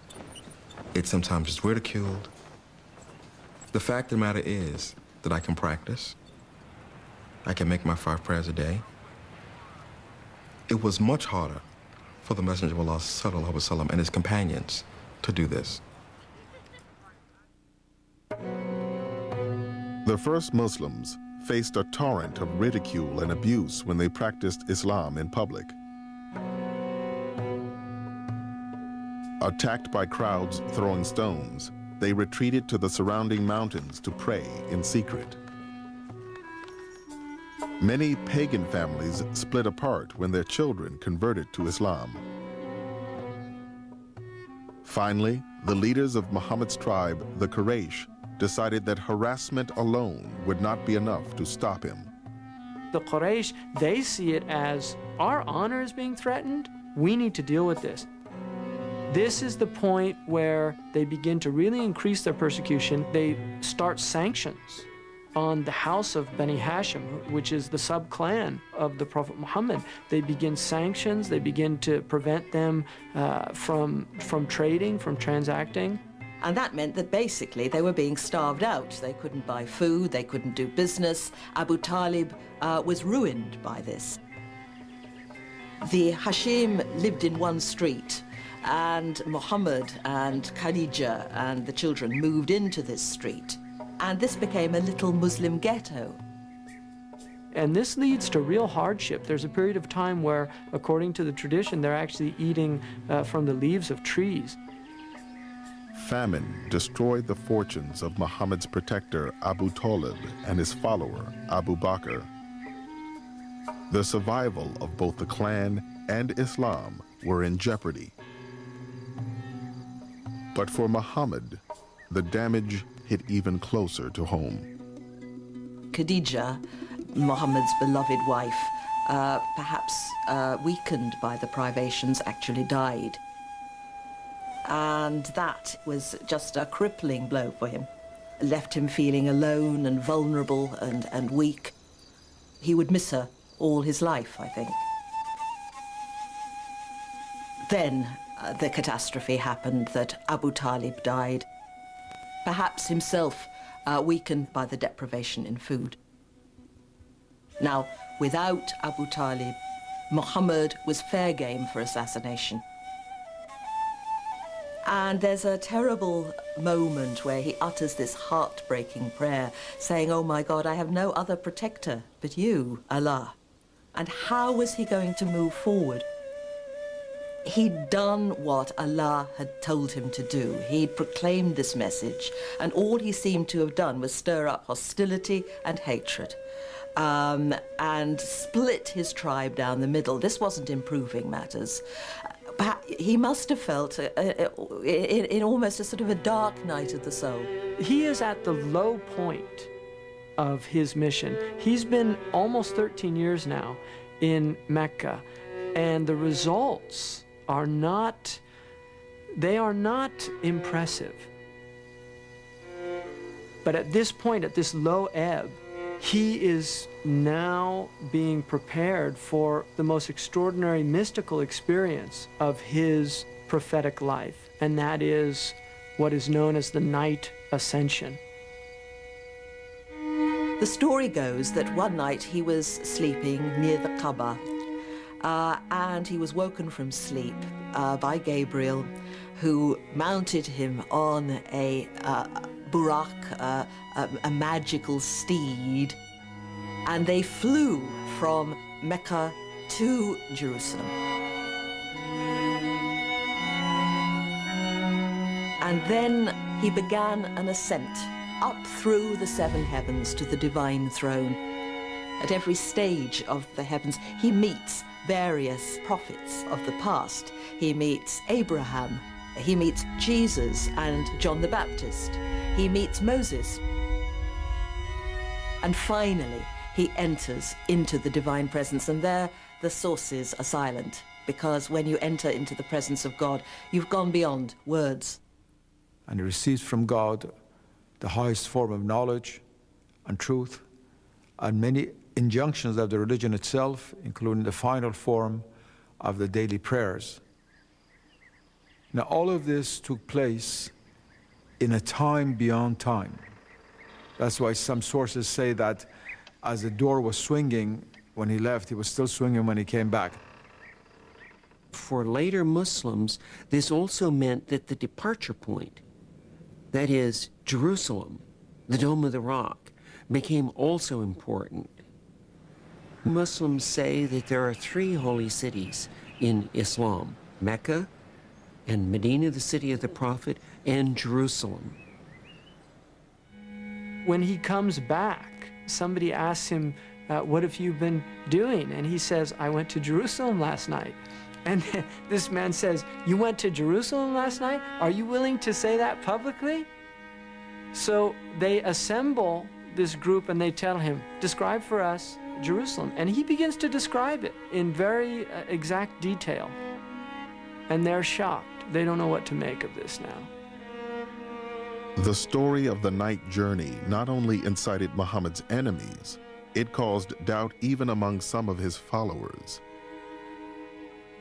D: it sometimes is ridiculed, the fact of the matter is that I can practice. I can make my 5 prayers a day. It was much harder for the Messenger of Allah sallallahu alaihi wasallam and his companions to do this.
A: The first Muslims faced a torrent of ridicule and abuse when they practiced Islam in public. Attacked by crowds throwing stones, they retreated to the surrounding mountains to pray in secret. Many pagan families split apart when their children converted to Islam. Finally, the leaders of Muhammad's tribe, the Quraysh, decided that harassment alone would not be enough to stop him.
J: The Quraysh, they see it as our honor is being threatened. We need to deal with this. This is the point where they begin to really increase their persecution. They start sanctions on the house of Bani Hashim, which is the sub-clan of the Prophet Muhammad. They begin sanctions, they begin to prevent them from trading, from transacting.
B: And that meant that basically they were being starved out. They couldn't buy food, they couldn't do business. Abu Talib was ruined by this. The Hashim lived in one street, and Muhammad and Khadija and the children moved into this street. And this became a little Muslim ghetto.
J: And this leads to real hardship. There's a period of time where, according to the tradition, they're actually eating from the leaves of trees.
A: Famine destroyed the fortunes of Muhammad's protector Abu Talib and his follower Abu Bakr. The survival of both the clan and Islam were in jeopardy. But for Muhammad, the damage hit even closer to home.
B: Khadija, Muhammad's beloved wife, perhaps weakened by the privations, actually died. And that was just a crippling blow for him. Left him feeling alone and vulnerable and weak. He would miss her all his life, I think. Then the catastrophe happened that Abu Talib died, perhaps himself weakened by the deprivation in food. Now, without Abu Talib, Muhammad was fair game for assassination. And there's a terrible moment where he utters this heartbreaking prayer, saying, "Oh my God, I have no other protector but you, Allah." And how was he going to move forward? He'd done what Allah had told him to do. He'd proclaimed this message, and all he seemed to have done was stir up hostility and hatred, and split his tribe down the middle. This wasn't improving matters. He must have felt in almost a sort of a dark night of the soul.
J: He is at the low point of his mission. He's been almost 13 years now in Mecca, and the results are not impressive. But at this point, at this low ebb, he is now being prepared for the most extraordinary mystical experience of his prophetic life, and that is what is known as the Night Ascension.
B: The story goes that one night he was sleeping near the Kaaba, and he was woken from sleep by Gabriel, who mounted him on a burak, a magical steed, and they flew from Mecca to Jerusalem. And then he began an ascent up through the seven heavens to the divine throne. At every stage of the heavens, he meets various prophets of the past. He meets Abraham, he meets Jesus and John the Baptist, he meets Moses. And finally, he enters into the divine presence, and there the sources are silent, because when you enter into the presence of God, you've gone beyond words.
L: And he receives from God the highest form of knowledge and truth, and many injunctions of the religion itself, including the final form of the daily prayers. Now, all of this took place in a time beyond time. That's why some sources say that as the door was swinging when he left, he was still swinging when he came back.
I: For later Muslims, this also meant that the departure point, that is, Jerusalem, the Dome of the Rock, became also important. Muslims say that there are three holy cities in Islam: Mecca, and Medina, the city of the Prophet, and Jerusalem.
J: When he comes back, somebody asks him, what have you been doing? And he says, I went to Jerusalem last night. And this man says, you went to Jerusalem last night? Are you willing to say that publicly? So they assemble this group and they tell him, describe for us Jerusalem. And he begins to describe it in very exact detail. And they're shocked. They don't know what to make of this now.
A: The story of the night journey not only incited Muhammad's enemies, it caused doubt even among some of his followers.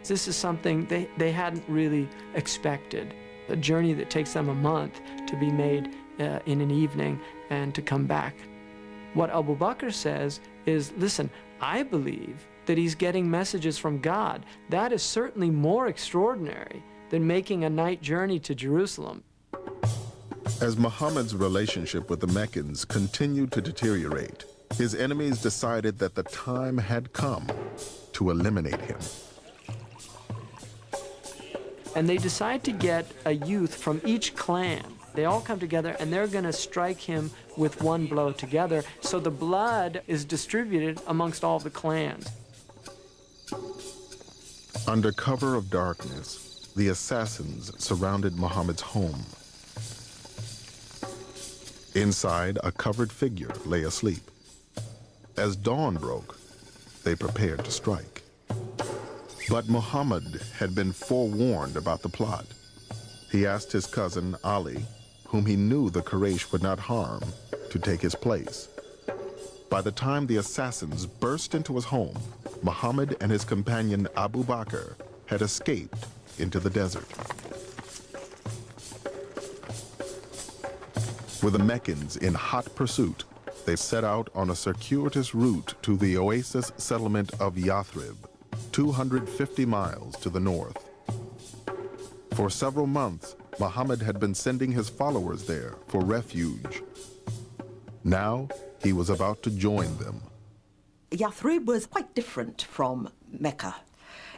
J: This is something they hadn't really expected. A journey that takes them a month to be made in an evening and to come back. What Abu Bakr says is, listen, I believe that he's getting messages from God. That is certainly more extraordinary than making a night journey to Jerusalem.
A: As Muhammad's relationship with the Meccans continued to deteriorate, his enemies decided that the time had come to eliminate him.
J: And they decide to get a youth from each clan. They all come together and they're going to strike him with one blow together, so the blood is distributed amongst all the clans.
A: Under cover of darkness, the assassins surrounded Muhammad's home. Inside, a covered figure lay asleep. As dawn broke, they prepared to strike. But Muhammad had been forewarned about the plot. He asked his cousin Ali, whom he knew the Quraysh would not harm, to take his place. By the time the assassins burst into his home, Muhammad and his companion Abu Bakr had escaped into the desert. With the Meccans in hot pursuit, they set out on a circuitous route to the oasis settlement of Yathrib, 250 miles to the north. For several months, Muhammad had been sending his followers there for refuge. Now, he was about to join them.
B: Yathrib was quite different from Mecca.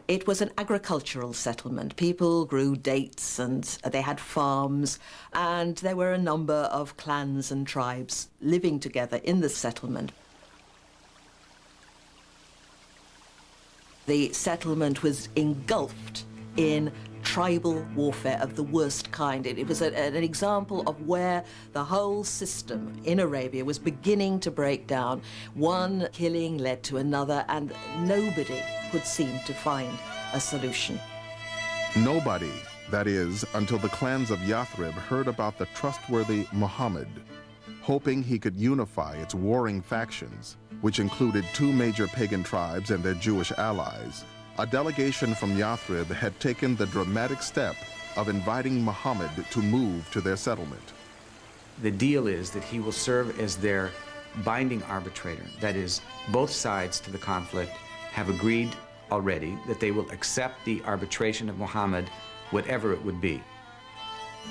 B: It was an agricultural settlement. People grew dates and they had farms, and there were a number of clans and tribes living together in the settlement. The settlement was engulfed in tribal warfare of the worst kind. It was an example of where the whole system in Arabia was beginning to break down. One killing led to another, and nobody could seem to find a solution.
A: Nobody, that is, until the clans of Yathrib heard about the trustworthy Muhammad, hoping he could unify its warring factions, which included two major pagan tribes and their Jewish allies. A delegation from Yathrib had taken the dramatic step of inviting Muhammad to move to their settlement.
M: The deal is that he will serve as their binding arbitrator. That is, both sides to the conflict have agreed already that they will accept the arbitration of Muhammad, whatever it would be.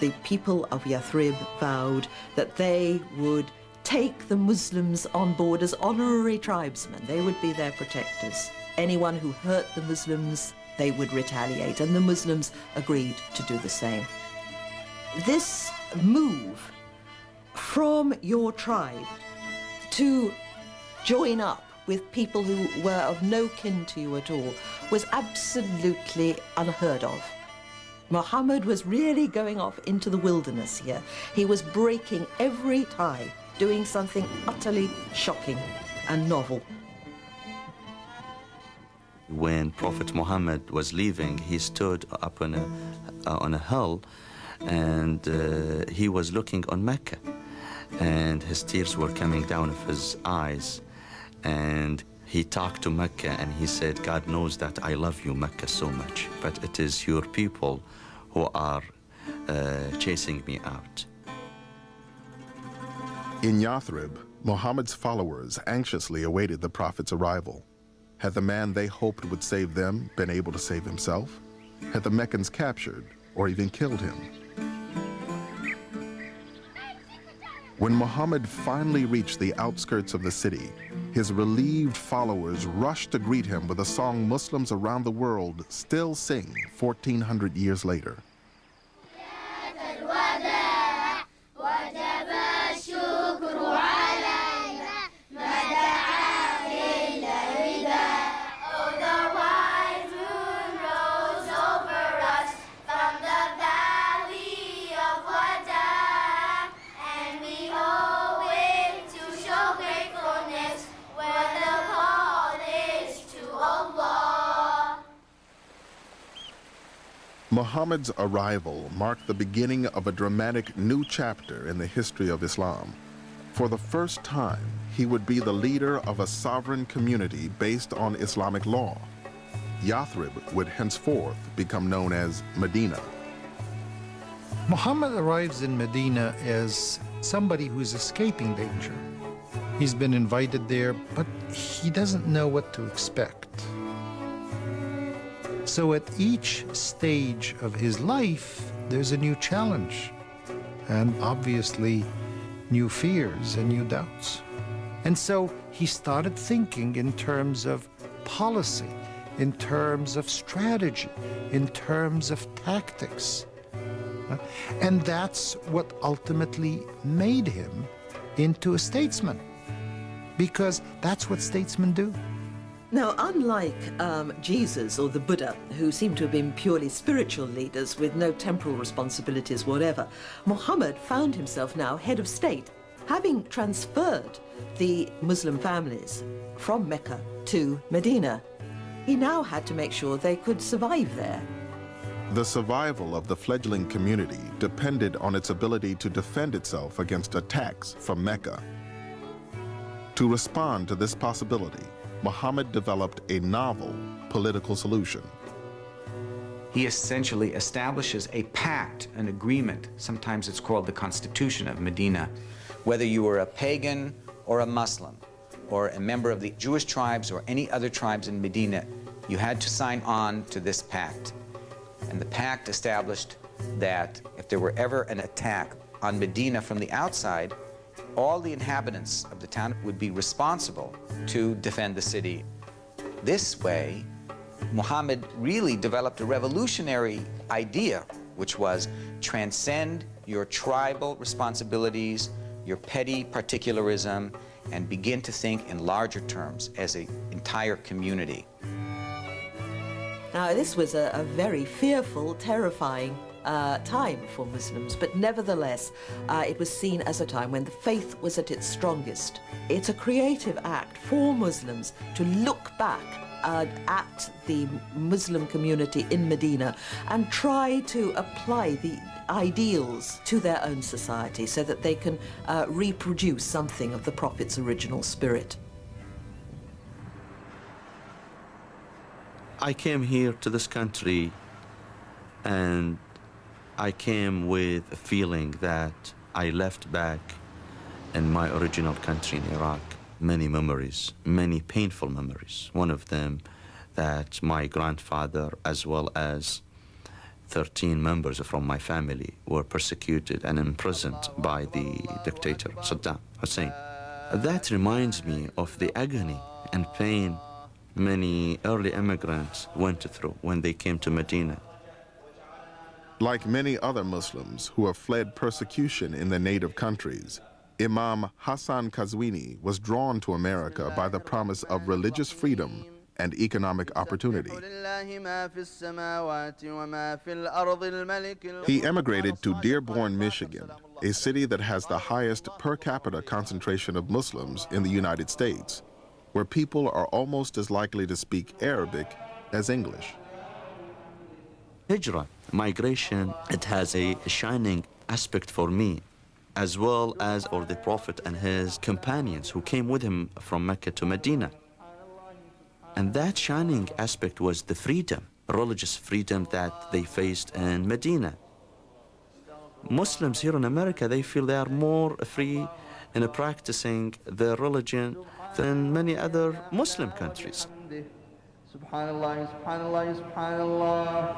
B: The people of Yathrib vowed that they would take the Muslims on board as honorary tribesmen. They would be their protectors. Anyone who hurt the Muslims, they would retaliate, and the Muslims agreed to do the same. This move from your tribe to join up with people who were of no kin to you at all was absolutely unheard of. Muhammad was really going off into the wilderness here. He was breaking every tie, doing something utterly shocking and novel.
Q: When Prophet Muhammad was leaving, he stood up on a hill, and he was looking on Mecca, and his tears were coming down of his eyes, and he talked to Mecca and he said, God knows that I love you, Mecca, so much, but it is your people who are chasing me out.
A: In Yathrib, Muhammad's followers anxiously awaited the Prophet's arrival. Had the man they hoped would save them been able to save himself? Had the Meccans captured or even killed him? When Muhammad finally reached the outskirts of the city, his relieved followers rushed to greet him with a song Muslims around the world still sing 1,400 years later. Muhammad's arrival marked the beginning of a dramatic new chapter in the history of Islam. For the first time, he would be the leader of a sovereign community based on Islamic law. Yathrib would henceforth become known as Medina.
K: Muhammad arrives in Medina as somebody who's escaping danger. He's been invited there, but he doesn't know what to expect. So at each stage of his life, there's a new challenge, and obviously new fears and new doubts. And so he started thinking in terms of policy, in terms of strategy, in terms of tactics. And that's what ultimately made him into a statesman, because that's what statesmen do.
B: Now, unlike Jesus or the Buddha, who seem to have been purely spiritual leaders with no temporal responsibilities whatever, Muhammad found himself now head of state, having transferred the Muslim families from Mecca to Medina. He now had to make sure they could survive there.
A: The survival of the fledgling community depended on its ability to defend itself against attacks from Mecca. To respond to this possibility, Muhammad developed a novel political solution.
M: He essentially establishes a pact, an agreement. Sometimes it's called the Constitution of Medina. Whether you were a pagan or a Muslim, or a member of the Jewish tribes or any other tribes in Medina, you had to sign on to this pact. And the pact established that if there were ever an attack on Medina from the outside, all the inhabitants of the town would be responsible to defend the city. This way, Muhammad really developed a revolutionary idea, which was transcend your tribal responsibilities, your petty particularism, and begin to think in larger terms as an entire community.
B: Now, this was a very fearful, terrifying time for Muslims, but nevertheless, it was seen as a time when the faith was at its strongest. It's a creative act for Muslims to look back at the Muslim community in Medina and try to apply the ideals to their own society so that they can reproduce something of the Prophet's original spirit.
Q: I came here to this country and I came with a feeling that I left back in my original country in Iraq many memories, many painful memories. One of them that my grandfather as well as 13 members from my family were persecuted and imprisoned by the dictator Saddam Hussein. That reminds me of the agony and pain many early immigrants went through when they came to Medina.
A: Like many other Muslims who have fled persecution in their native countries, Imam Hassan Qazwini was drawn to America by the promise of religious freedom and economic opportunity. He emigrated to Dearborn, Michigan, a city that has the highest per capita concentration of Muslims in the United States, where people are almost as likely to speak Arabic as English.
Q: Hijrah, migration, it has a shining aspect for me, as well as for the Prophet and his companions who came with him from Mecca to Medina. And that shining aspect was the freedom, religious freedom that they faced in Medina. Muslims here in America, they feel they are more free in practicing their religion than many other Muslim countries.
P: Subhanallah, subhanallah, subhanallah.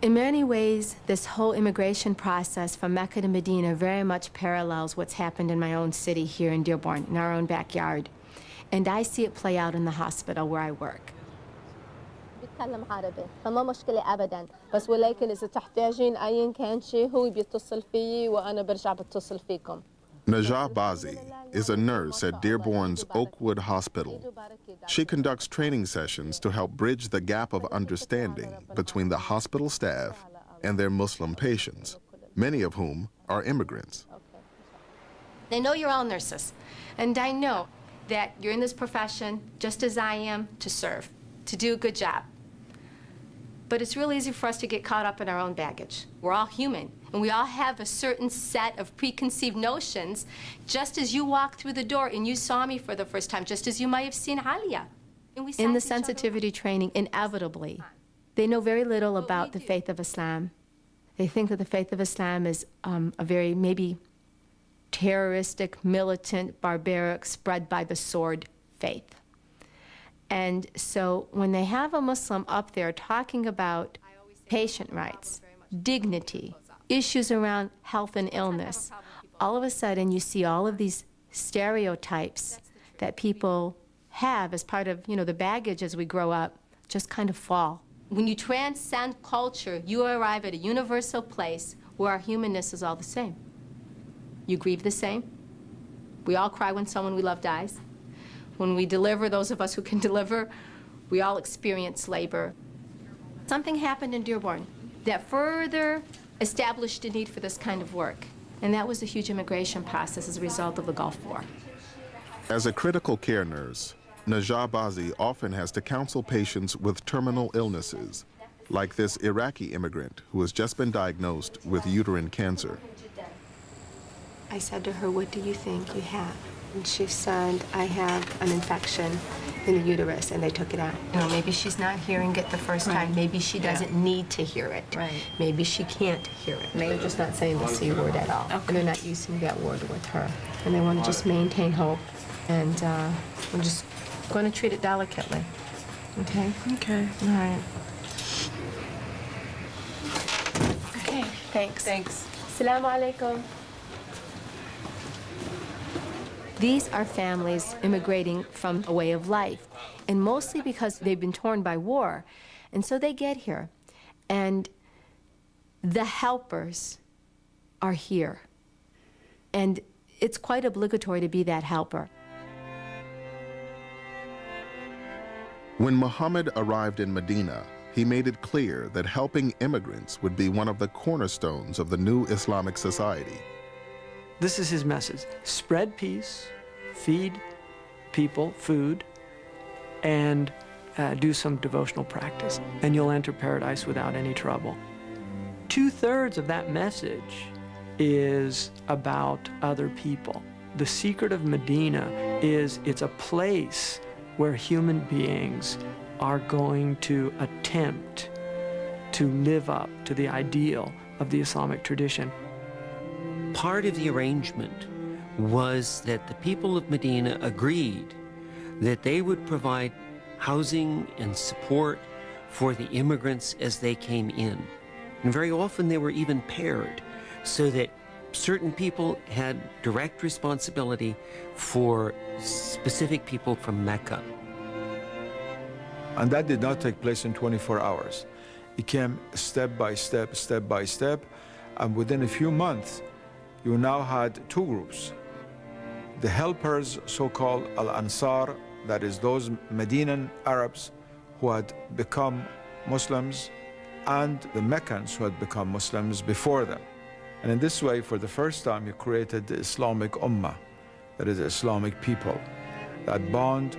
H: In many ways, this whole immigration process from Mecca to Medina very much parallels what's happened in my own city here in Dearborn, in our own backyard. And I see it play out in the hospital where I work.
C: بيتكلم عربي فما مشكلة أبداً بس ولكن إذا تحتاجين أي كان شيء هو بيتصل فيي وأنا برجع بتصل فيكم.
A: Najah Bazi is a nurse at Dearborn's Oakwood Hospital. She conducts training sessions to help bridge the gap of understanding between the hospital staff and their Muslim patients, many of whom are immigrants.
H: I know you're all nurses, and I know that you're in this profession, just as I am, to serve, to do a good job. But it's real easy for us to get caught up in our own baggage. We're all human, and we all have a certain set of preconceived notions, just as you walked through the door and you saw me for the first time, just as you might have seen Alia. In the sensitivity training, inevitably, they know very little about the faith of Islam. They think that the faith of Islam is a very maybe terroristic, militant, barbaric, spread by the sword faith. And so when they have a Muslim up there talking about patient rights, dignity, issues around health and illness, all of a sudden you see all of these stereotypes that people have as part of, the baggage as we grow up, just kind of fall. When you transcend culture, you arrive at a universal place where our humanness is all the same. You grieve the same. We all cry when someone we love dies. When we deliver, those of us who can deliver, we all experience labor. Something happened in Dearborn that further established a need for this kind of work, and that was a huge immigration process as a result of the Gulf War.
A: As a critical care nurse, Najah Bazi often has to counsel patients with terminal illnesses, like this Iraqi immigrant who has just been diagnosed with uterine cancer.
H: I said to her, "What do you think you have?" And she said, "I have an infection in the uterus," and they took it out. Maybe she's not hearing it the first time. Maybe she doesn't need to hear it. Maybe she can't hear it. They're just not saying the C word at all. And they're not using that word with her. And they want to just maintain hope. And we're just going to treat it delicately. Okay? Okay. All right. Okay, thanks. Thanks. Assalamu alaikum. These are families immigrating from a way of life, and mostly because they've been torn by war. And so they get here, and the helpers are here. And it's quite obligatory to be that helper.
A: When Muhammad arrived in Medina, he made it clear that helping immigrants would be one of the cornerstones of the new Islamic society.
J: This is his message. Spread peace, feed people food, and do some devotional practice, and you'll enter paradise without any trouble. 2/3 of that message is about other people. The secret of Medina is it's a place where human beings are going to attempt to live up to the ideal of the Islamic tradition.
I: Part of the arrangement was that the people of Medina agreed that they would provide housing and support for the immigrants as they came in. And very often they were even paired, so that certain people had direct responsibility for specific people from Mecca.
L: And that did not take place in 24 hours. It came step by step, and within a few months, you now had two groups. The helpers, so-called Al-Ansar, that is those Medinan Arabs who had become Muslims, and the Meccans who had become Muslims before them. And in this way, for the first time, you created the Islamic Ummah, that is the Islamic people, that bond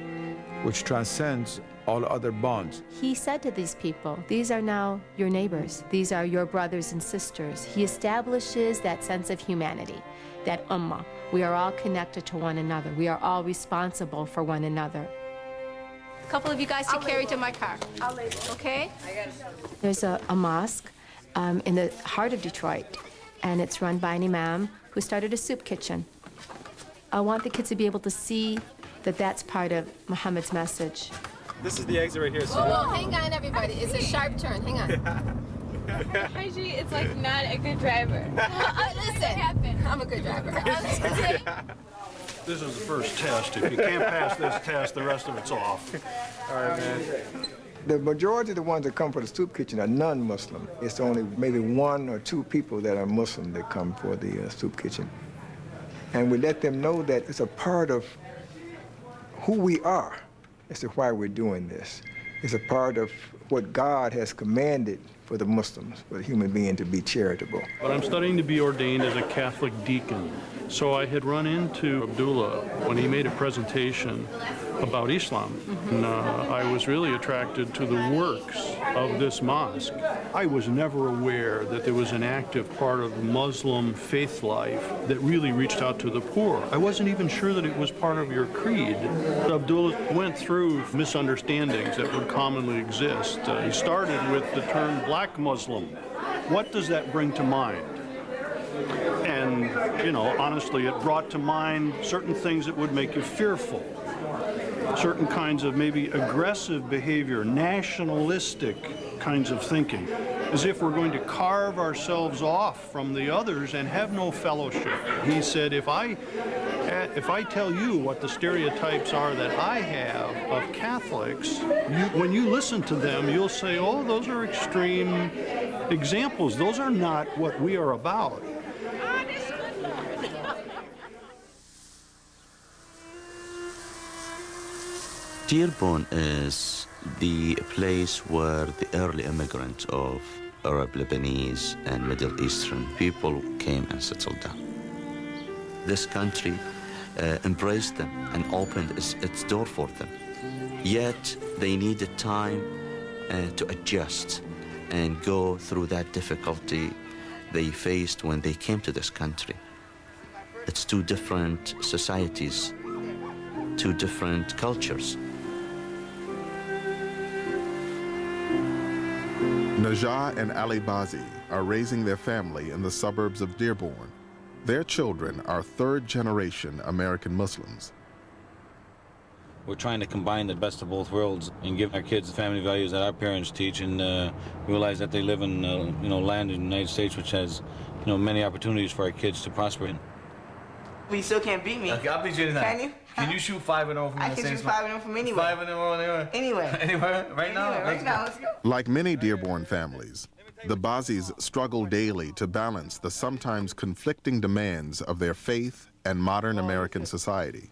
L: which transcends all other bonds.
H: He said to these people, these are now your neighbors. These are your brothers and sisters. He establishes that sense of humanity, that ummah. We are all connected to one another. We are all responsible for one another. A couple of you guys to carry to my car. I'll label. Okay? There's a mosque in the heart of Detroit, and it's run by an imam who started a soup kitchen. I want the kids to be able to see that that's part of Muhammad's message.
O: This is the exit right here. So
H: whoa, hang on, everybody. It's a sharp turn. Hang on.
V: Actually, it's like not a good driver.
H: Listen, I'm a good driver.
O: This is the first test. If you can't pass this test, the rest of it's off.
L: All right, man.
W: The majority of the ones that come for the soup kitchen are non-Muslim. It's only maybe 1 or 2 people that are Muslim that come for the soup kitchen. And we let them know that it's a part of who we are as to why we're doing this. It's a part of what God has commanded for the Muslims, for the human being to be charitable.
O: But I'm studying to be ordained as a Catholic deacon. So I had run into Abdullah when he made a presentation about Islam. And, I was really attracted to the works of this mosque. I was never aware that there was an active part of the Muslim faith life that really reached out to the poor. I wasn't even sure that it was part of your creed. Abdullah went through misunderstandings that would commonly exist. He started with the term black Muslim. What does that bring to mind? And, you know, honestly, it brought to mind certain things that would make you fearful, certain kinds of maybe aggressive behavior, nationalistic kinds of thinking, as if we're going to carve ourselves off from the others and have no fellowship. He said, if I tell you what the stereotypes are that I have of Catholics, when you listen to them, you'll say, oh, those are extreme examples. Those are not what we are about.
Q: Dearborn is the place where the early immigrants of Arab, Lebanese, and Middle Eastern people came and settled down. This country embraced them and opened its door for them. Yet they needed time to adjust and go through that difficulty they faced when they came to this country. It's two different societies, two different cultures.
A: Najah and Ali Bazi are raising their family in the suburbs of Dearborn. Their children are third-generation American Muslims.
E: We're trying to combine the best of both worlds and give our kids the family values that our parents teach, and realize that they live in land in the United States which has many opportunities for our kids to prosper in.
N: You still can't beat me.
E: Okay, I'll beat you tonight.
N: Can you?
E: Can you shoot 5-0 from
N: I
E: the
N: can
E: same
N: shoot
E: spot?
N: 5-0 from anywhere.
E: 5-0 anywhere?
N: Anywhere.
E: Anywhere? Right now?
N: Anywhere. Right now, let's go.
A: Like many Dearborn families, the Bazis struggle daily to balance the sometimes conflicting demands of their faith and modern American society.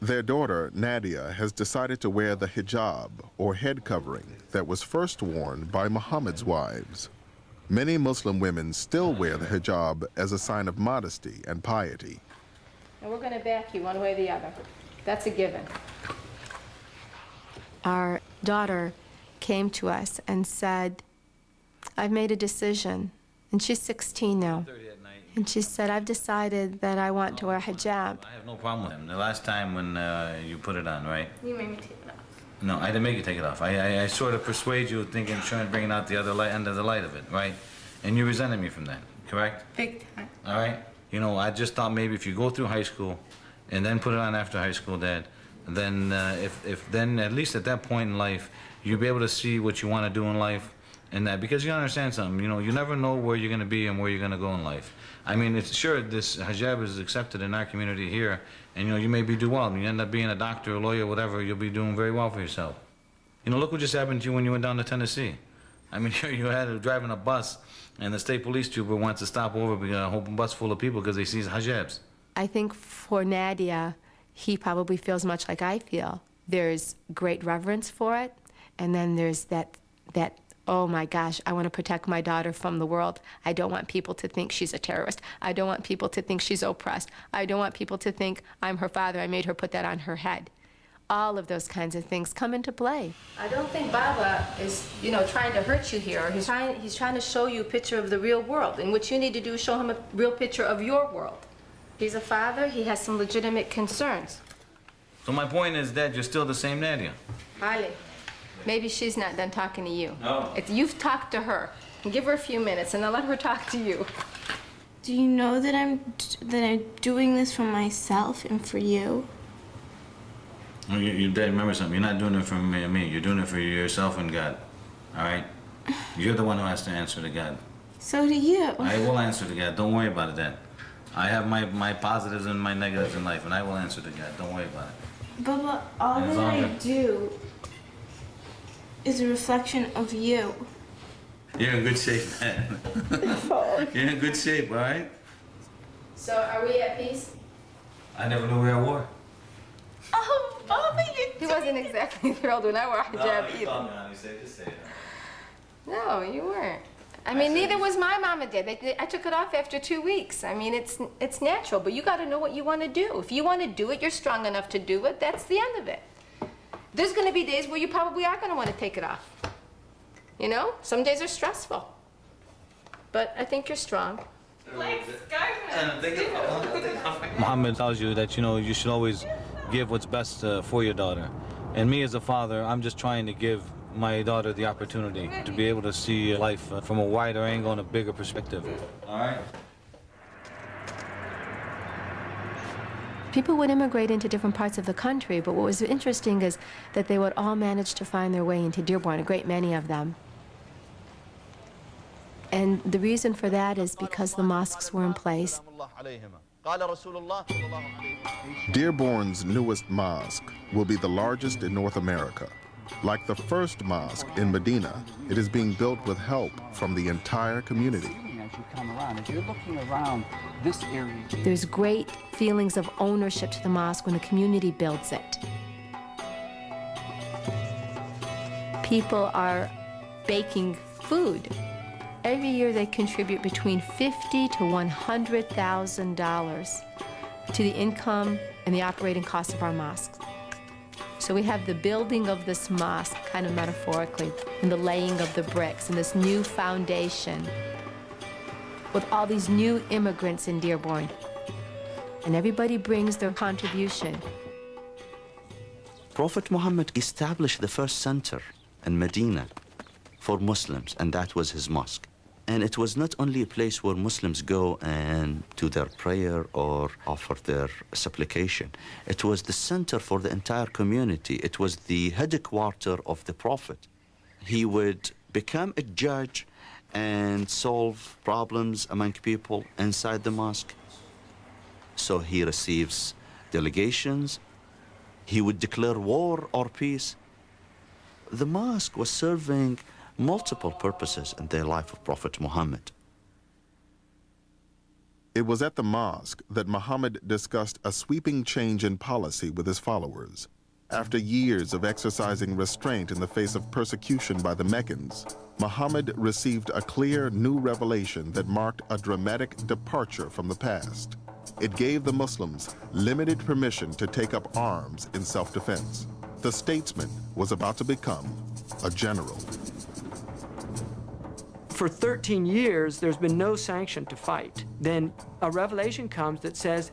A: Their daughter, Nadia, has decided to wear the hijab, or head covering, that was first worn by Muhammad's wives. Many Muslim women still wear the hijab as a sign of modesty and piety.
H: And we're going to back you one way or the other. That's a given. Our daughter came to us and said, I've made a decision. And she's 16 now. And she said, I've decided that I want to wear hijab.
E: I have no problem with him. The last time when you put it on, right?
N: You made me take it off.
E: No, I didn't make you take it off. I sort of persuade you, thinking, trying to bring out the other end of the light of it, right? And you resented me from that, correct?
N: Big time.
E: All right? I just thought maybe if you go through high school and then put it on after high school, Dad, then if then at least at that point in life, you'll be able to see what you want to do in life, and that, because you understand something, you never know where you're going to be and where you're going to go in life. I mean, it's sure this hijab is accepted in our community here, and you may do well. You end up being a doctor, a lawyer, whatever, you'll be doing very well for yourself. Look what just happened to you when you went down to Tennessee. I mean, you had driving a bus, and the state police trooper wants to stop over because a whole bus full of people because they see hijabs.
H: I think for Nadia, he probably feels much like I feel. There's great reverence for it, and then there's that oh my gosh, I want to protect my daughter from the world. I don't want people to think she's a terrorist. I don't want people to think she's oppressed. I don't want people to think I'm her father, I made her put that on her head. All of those kinds of things come into play. I don't think Baba is, trying to hurt you here. He's trying to show you a picture of the real world, and what you need to do is show him a real picture of your world. He's a father, he has some legitimate concerns.
E: So my point is that you're still the same Nadia.
H: Ali, maybe she's not done talking to you.
E: No.
H: You've talked to her. Give her a few minutes and then let her talk to you.
V: Do you know that I'm doing this for myself and for you?
E: Well, you Dad, remember something. You're not doing it for me and me. You're doing it for yourself and God. All right? You're the one who has to answer to God.
V: So do you.
E: I will answer to God. Don't worry about it, Dad. I have my positives and my negatives in life, and I will answer to God. Don't worry about it.
V: Baba, all
E: And as
V: that
E: long
V: I
E: as-
V: do is a reflection of you.
E: You're in good shape, man. You're in good shape, all right?
H: So are we at peace?
E: I never knew we were at war.
V: Oh, Baba,
H: He wasn't exactly thrilled when I wore a hijab either.
E: Just say it.
H: No, you weren't. I mean, neither was my mama did. I took it off after 2 weeks. I mean, it's natural, but you got to know what you want to do. If you want to do it, you're strong enough to do it. That's the end of it. There's going to be days where you probably are going to want to take it off. You know, some days are stressful, but I think you're strong.
E: Muhammad tells you that, you should always give what's best for your daughter. And me as a father, I'm just trying to give my daughter the opportunity to be able to see life from a wider angle and a bigger perspective. All right?
H: People would immigrate into different parts of the country, but what was interesting is that they would all manage to find their way into Dearborn, a great many of them. And the reason for that is because the mosques were in place.
A: Dearborn's newest mosque will be the largest in North America. Like the first mosque in Medina, it is being built with help from the entire community.
G: As you're looking around this area,
H: there's great feelings of ownership to the mosque when the community builds it. People are baking food. Every year they contribute between $50,000 to $100,000 to the income and the operating costs of our mosques. So we have the building of this mosque, kind of metaphorically, and the laying of the bricks, and this new foundation with all these new immigrants in Dearborn. And everybody brings their contribution.
Q: Prophet Muhammad established the first center in Medina for Muslims, and that was his mosque. And it was not only a place where Muslims go and do their prayer or offer their supplication. It was the center for the entire community. It was the headquarters of the Prophet. He would become a judge and solve problems among people inside the mosque. So he receives delegations. He would declare war or peace. The mosque was serving multiple purposes in the life of Prophet Muhammad.
A: It was at the mosque that Muhammad discussed a sweeping change in policy with his followers. After years of exercising restraint in the face of persecution by the Meccans, Muhammad received a clear new revelation that marked a dramatic departure from the past. It gave the Muslims limited permission to take up arms in self-defense. The statesman was about to become a general.
J: For 13 years, there's been no sanction to fight. Then a revelation comes that says,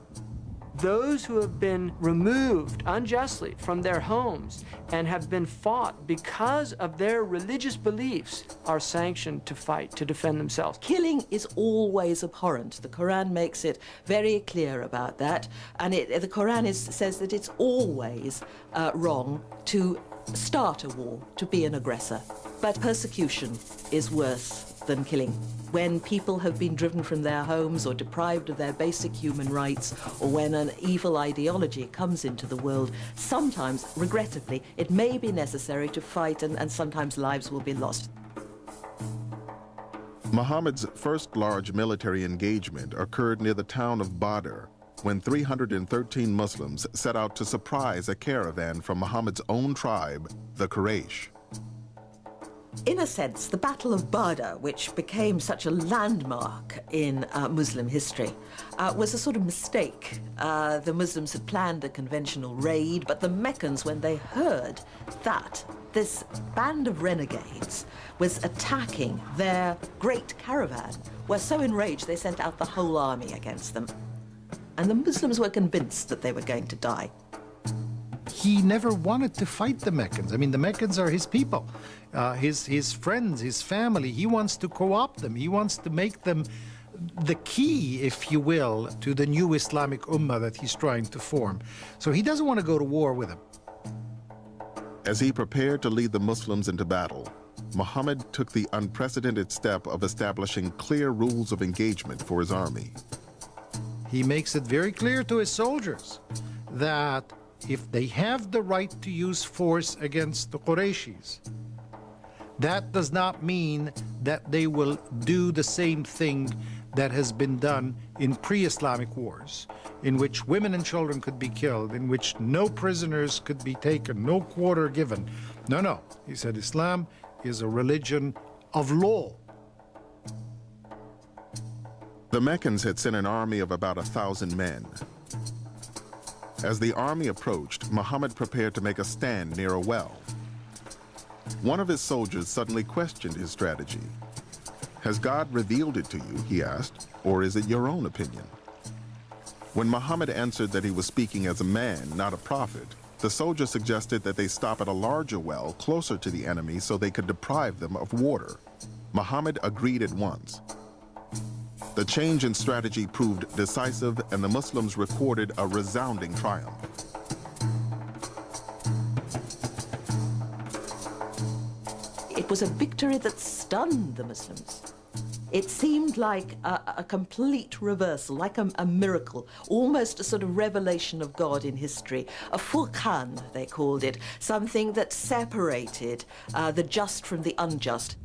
J: those who have been removed unjustly from their homes and have been fought because of their religious beliefs are sanctioned to fight, to defend themselves.
B: Killing is always abhorrent. The Quran makes it very clear about that. And the Quran says that it's always wrong to start a war, to be an aggressor. But persecution is worse than killing. When people have been driven from their homes or deprived of their basic human rights, or when an evil ideology comes into the world, sometimes, regrettably, it may be necessary to fight, and sometimes lives will be lost.
A: Muhammad's first large military engagement occurred near the town of Badr, when 313 Muslims set out to surprise a caravan from Muhammad's own tribe, the Quraysh.
B: In a sense, the Battle of Badr, which became such a landmark in Muslim history, was a sort of mistake. The Muslims had planned a conventional raid, but the Meccans, when they heard that this band of renegades was attacking their great caravan, were so enraged they sent out the whole army against them. And the Muslims were convinced that they were going to die.
K: He never wanted to fight the Meccans. I mean, the Meccans are his people, his friends, his family. He wants to co-opt them. He wants to make them the key, if you will, to the new Islamic Ummah that he's trying to form. So he doesn't want to go to war with them.
A: As he prepared to lead the Muslims into battle, Muhammad took the unprecedented step of establishing clear rules of engagement for his army.
K: He makes it very clear to his soldiers that if they have the right to use force against the Qurayshis, that does not mean that they will do the same thing that has been done in pre-Islamic wars, in which women and children could be killed, in which no prisoners could be taken, no quarter given. No, no. He said Islam is a religion of law.
A: The Meccans had sent an army of about 1,000 men. As the army approached, Muhammad prepared to make a stand near a well. One of his soldiers suddenly questioned his strategy. "Has God revealed it to you," he asked, "or is it your own opinion?" When Muhammad answered that he was speaking as a man, not a prophet, the soldier suggested that they stop at a larger well closer to the enemy so they could deprive them of water. Muhammad agreed at once. The change in strategy proved decisive, and the Muslims recorded a resounding triumph.
B: It was a victory that stunned the Muslims. It seemed like a complete reversal, like a miracle, almost a sort of revelation of God in history. A furqan, they called it, something that separated the just from the unjust.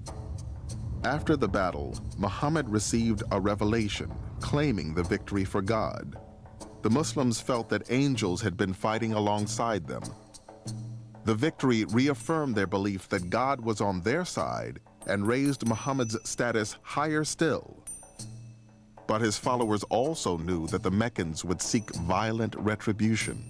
A: After the battle, Muhammad received a revelation claiming the victory for God. The Muslims felt that angels had been fighting alongside them. The victory reaffirmed their belief that God was on their side and raised Muhammad's status higher still. But his followers also knew that the Meccans would seek violent retribution.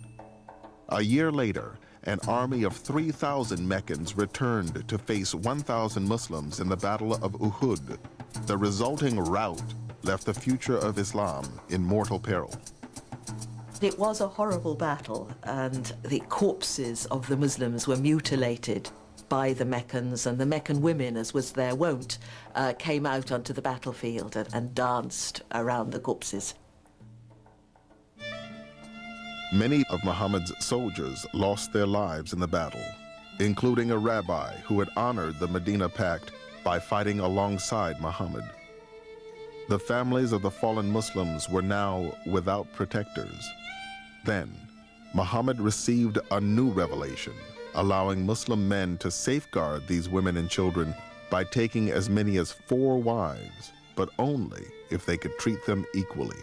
A: A year later, an army of 3,000 Meccans returned to face 1,000 Muslims in the Battle of Uhud. The resulting rout left the future of Islam in mortal peril.
B: It was a horrible battle, and the corpses of the Muslims were mutilated by the Meccans, and the Meccan women, as was their wont, came out onto the battlefield and danced around the corpses.
A: Many of Muhammad's soldiers lost their lives in the battle, including a rabbi who had honored the Medina Pact by fighting alongside Muhammad. The families of the fallen Muslims were now without protectors. Then, Muhammad received a new revelation, allowing Muslim men to safeguard these women and children by taking as many as 4 wives, but only if they could treat them equally.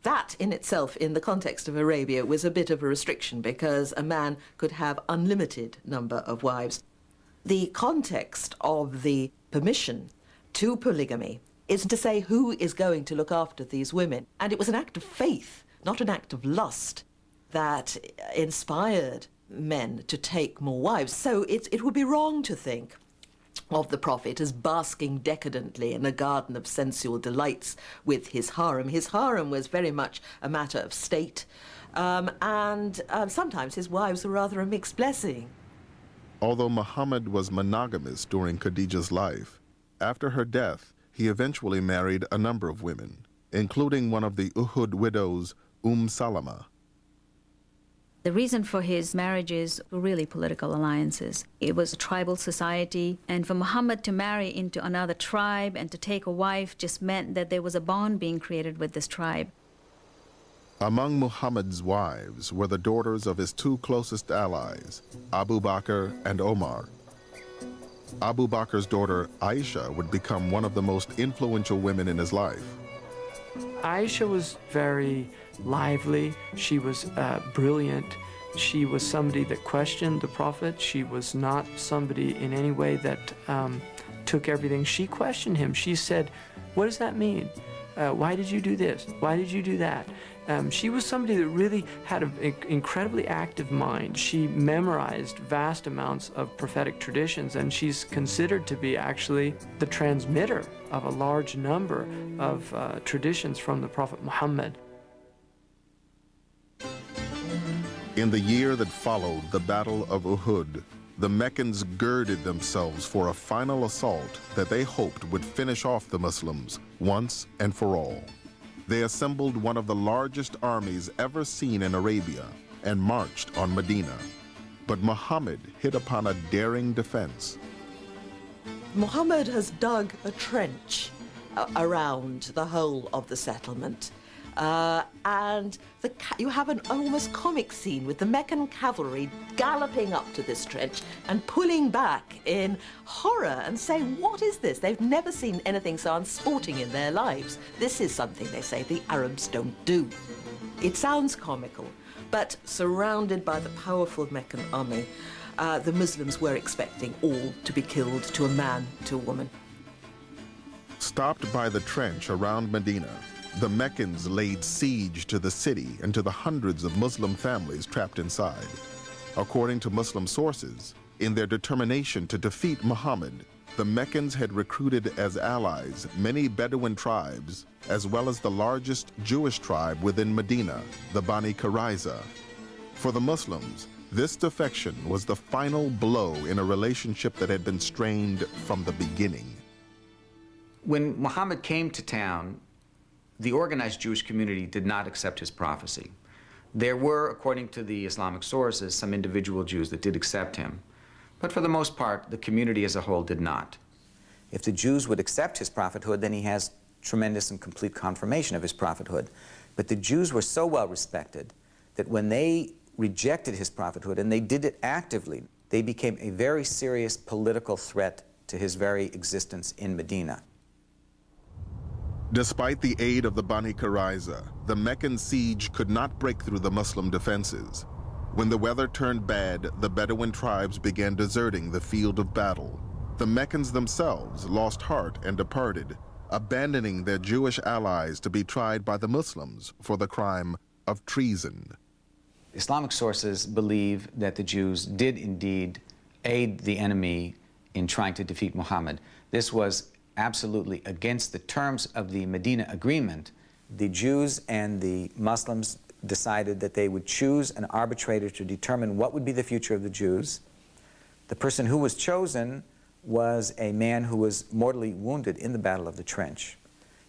B: That in itself, in the context of Arabia, was a bit of a restriction because a man could have unlimited number of wives. The context of the permission to polygamy is to say who is going to look after these women. And it was an act of faith, not an act of lust, that inspired men to take more wives. So it would be wrong to think of the Prophet as basking decadently in a garden of sensual delights with his harem. His harem was very much a matter of state, and sometimes his wives were rather a mixed blessing.
A: Although Muhammad was monogamous during Khadija's life, after her death, he eventually married a number of women, including one of the Uhud widows, Salama.
F: The reason for his marriages were really political alliances. It was a tribal society, and for Muhammad to marry into another tribe and to take a wife just meant that there was a bond being created with this tribe.
A: Among Muhammad's wives were the daughters of his 2 closest allies, Abu Bakr and Omar. Abu Bakr's daughter, Aisha, would become one of the most influential women in his life.
J: Aisha was very lively. She was brilliant. She was somebody that questioned the Prophet. She was not somebody in any way that took everything. She questioned him. She said, "What does that mean? Why did you do this? Why did you do that?" She was somebody that really had an incredibly active mind. She memorized vast amounts of prophetic traditions, and she's considered to be actually the transmitter of a large number of traditions from the Prophet Muhammad.
A: In the year that followed the Battle of Uhud, the Meccans girded themselves for a final assault that they hoped would finish off the Muslims once and for all. They assembled one of the largest armies ever seen in Arabia and marched on Medina. But Muhammad hit upon a daring defense.
B: Muhammad has dug a trench around the whole of the settlement. And you have an almost comic scene with the Meccan cavalry galloping up to this trench and pulling back in horror and saying, "What is this?" They've never seen anything so unsporting in their lives. This is something, they say, the Arabs don't do. It sounds comical, but surrounded by the powerful Meccan army, the Muslims were expecting all to be killed, to a man, to a woman.
A: Stopped by the trench around Medina, the Meccans laid siege to the city and to the hundreds of Muslim families trapped inside. According to Muslim sources, in their determination to defeat Muhammad, the Meccans had recruited as allies many Bedouin tribes, as well as the largest Jewish tribe within Medina, the Bani Qurayza. For the Muslims, this defection was the final blow in a relationship that had been strained from the beginning.
M: When Muhammad came to town, the organized Jewish community did not accept his prophecy. There were, according to the Islamic sources, some individual Jews that did accept him. But for the most part, the community as a whole did not. If the Jews would accept his prophethood, then he has tremendous and complete confirmation of his prophethood. But the Jews were so well respected that when they rejected his prophethood, and they did it actively, they became a very serious political threat to his very existence in Medina.
A: Despite the aid of the Bani Qurayza, the Meccan siege could not break through the Muslim defenses. When the weather turned bad, the Bedouin tribes began deserting the field of battle. The Meccans themselves lost heart and departed, abandoning their Jewish allies to be tried by the Muslims for the crime of treason.
M: Islamic sources believe that the Jews did indeed aid the enemy in trying to defeat Muhammad. This was absolutely against the terms of the Medina Agreement. The Jews and the Muslims decided that they would choose an arbitrator to determine what would be the future of the Jews. The person who was chosen was a man who was mortally wounded in the Battle of the Trench.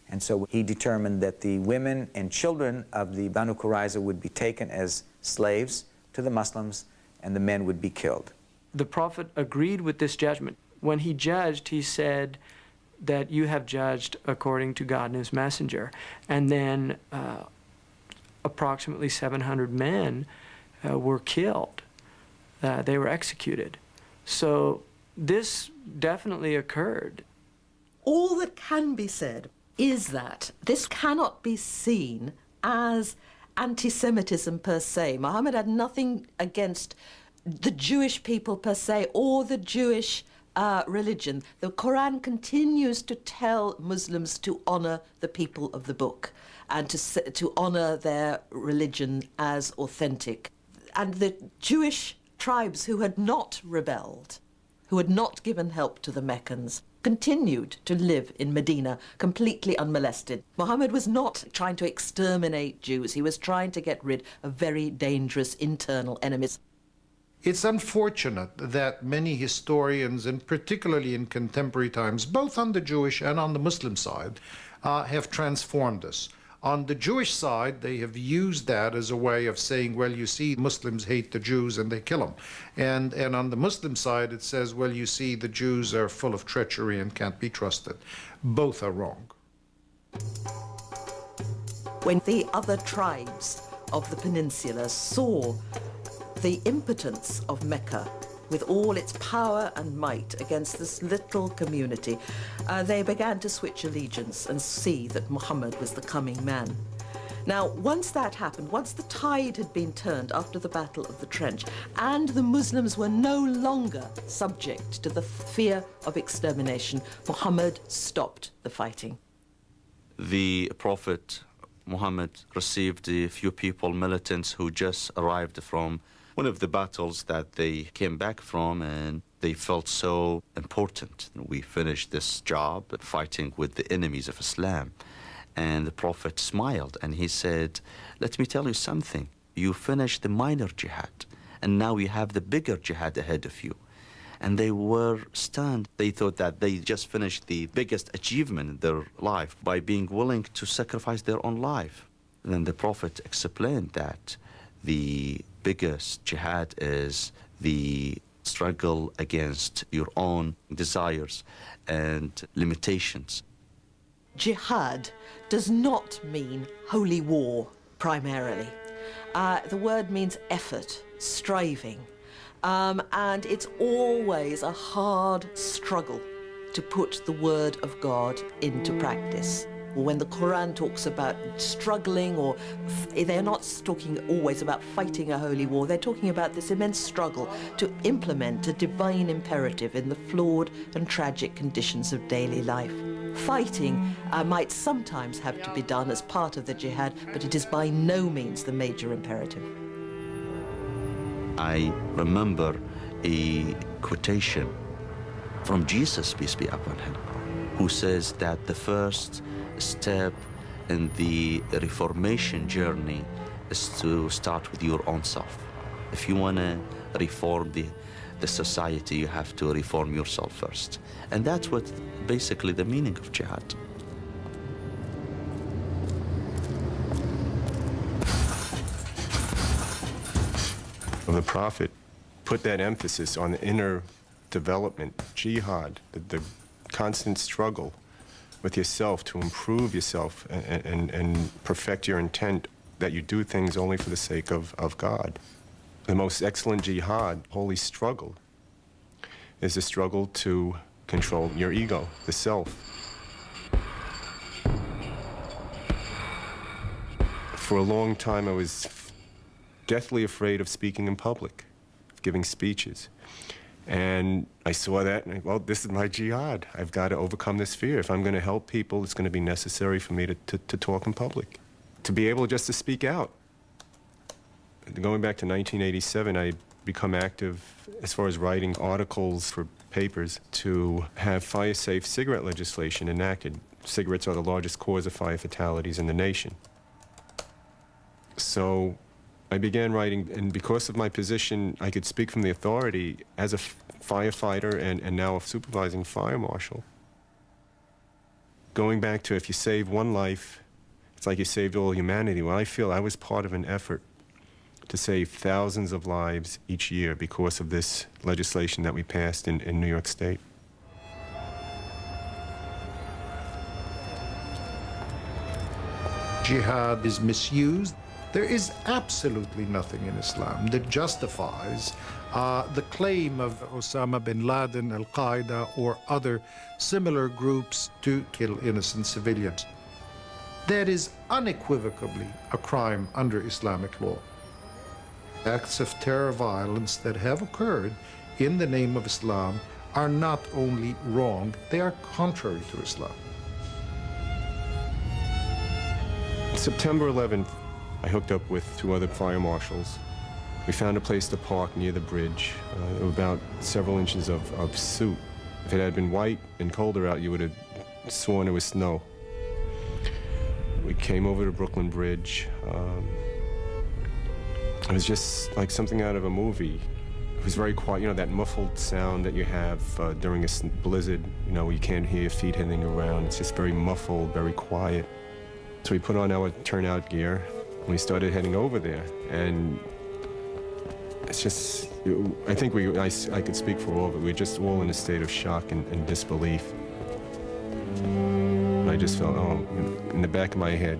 M: And so he determined that the women and children of the Banu Qurayza would be taken as slaves to the Muslims, and the men would be killed.
J: The Prophet agreed with this judgment. When he judged, he said that you have judged according to God and his messenger. And then approximately 700 men were killed. They were executed. So this definitely occurred.
B: All that can be said is that this cannot be seen as anti-Semitism per se. Muhammad had nothing against the Jewish people per se or the Jewish religion. The Quran continues to tell Muslims to honor the people of the book and to honor their religion as authentic. And the Jewish tribes who had not rebelled, who had not given help to the Meccans, continued to live in Medina completely unmolested. Muhammad was not trying to exterminate Jews. He was trying to get rid of very dangerous internal enemies.
K: It's unfortunate that many historians, and particularly in contemporary times, both on the Jewish and on the Muslim side, have transformed this. On the Jewish side, they have used that as a way of saying, well, you see, Muslims hate the Jews and they kill them. And on the Muslim side, it says, well, you see, the Jews are full of treachery and can't be trusted. Both are wrong.
B: When the other tribes of the peninsula saw the impotence of Mecca with all its power and might against this little community, they began to switch allegiance and see that Muhammad was the coming man. Now, once that happened, once the tide had been turned after the Battle of the Trench, and the Muslims were no longer subject to the fear of extermination, Muhammad stopped the fighting.
Q: The Prophet Muhammad received a few people, militants, who just arrived from one of the battles that they came back from, and they felt so important. We finished this job fighting with the enemies of Islam. And the Prophet smiled and he said, let me tell you something. You finished the minor jihad, and now you have the bigger jihad ahead of you. And they were stunned. They thought that they just finished the biggest achievement in their life by being willing to sacrifice their own life. And then the Prophet explained that the biggest jihad is the struggle against your own desires and limitations.
B: Jihad does not mean holy war, primarily. The word means effort, striving, and it's always a hard struggle to put the word of God into practice. When the Quran talks about struggling, or they're not talking always about fighting a holy war, they're talking about this immense struggle to implement a divine imperative in the flawed and tragic conditions of daily life. Fighting might sometimes have to be done as part of the jihad, but it is by no means the major imperative.
Q: I remember a quotation from Jesus, peace be upon him, who says that the first step in the reformation journey is to start with your own self. If you want to reform the society, you have to reform yourself first. And that's what basically the meaning of jihad.
R: Well, the Prophet put that emphasis on the inner development, jihad, the constant struggle with yourself to improve yourself and perfect your intent, that you do things only for the sake of God. The most excellent jihad, holy struggle, is the struggle to control your ego, the self. For a long time, I was deathly afraid of speaking in public, of giving speeches. And I saw that, and well, this is my jihad. I've got to overcome this fear. If I'm going to help people, it's going to be necessary for me to talk in public, to be able just to speak out. Going back to 1987, I become active as far as writing articles for papers to have fire-safe cigarette legislation enacted. Cigarettes are the largest cause of fire fatalities in the nation. So I began writing, and because of my position, I could speak from the authority as a firefighter and now a supervising fire marshal. Going back to, if you save one life, it's like you saved all humanity. Well, I feel I was part of an effort to save thousands of lives each year because of this legislation that we passed in New York State.
K: Jihad is misused. There is absolutely nothing in Islam that justifies the claim of Osama bin Laden, Al-Qaeda, or other similar groups to kill innocent civilians. That is unequivocally a crime under Islamic law. Acts of terror violence that have occurred in the name of Islam are not only wrong, they are contrary to Islam.
R: September 11th, I hooked up with 2 other fire marshals. We found a place to park near the bridge, about several inches of soot. If it had been white and colder out, you would have sworn it was snow. We came over to Brooklyn Bridge. It was just like something out of a movie. It was very quiet, you know, that muffled sound that you have during a blizzard, you know, you can't hear your feet hitting around. It's just very muffled, very quiet. So we put on our turnout gear, and we started heading over there. And it's just, I think I could speak for all of it. We were just all in a state of shock and disbelief. And I just felt, oh, in the back of my head,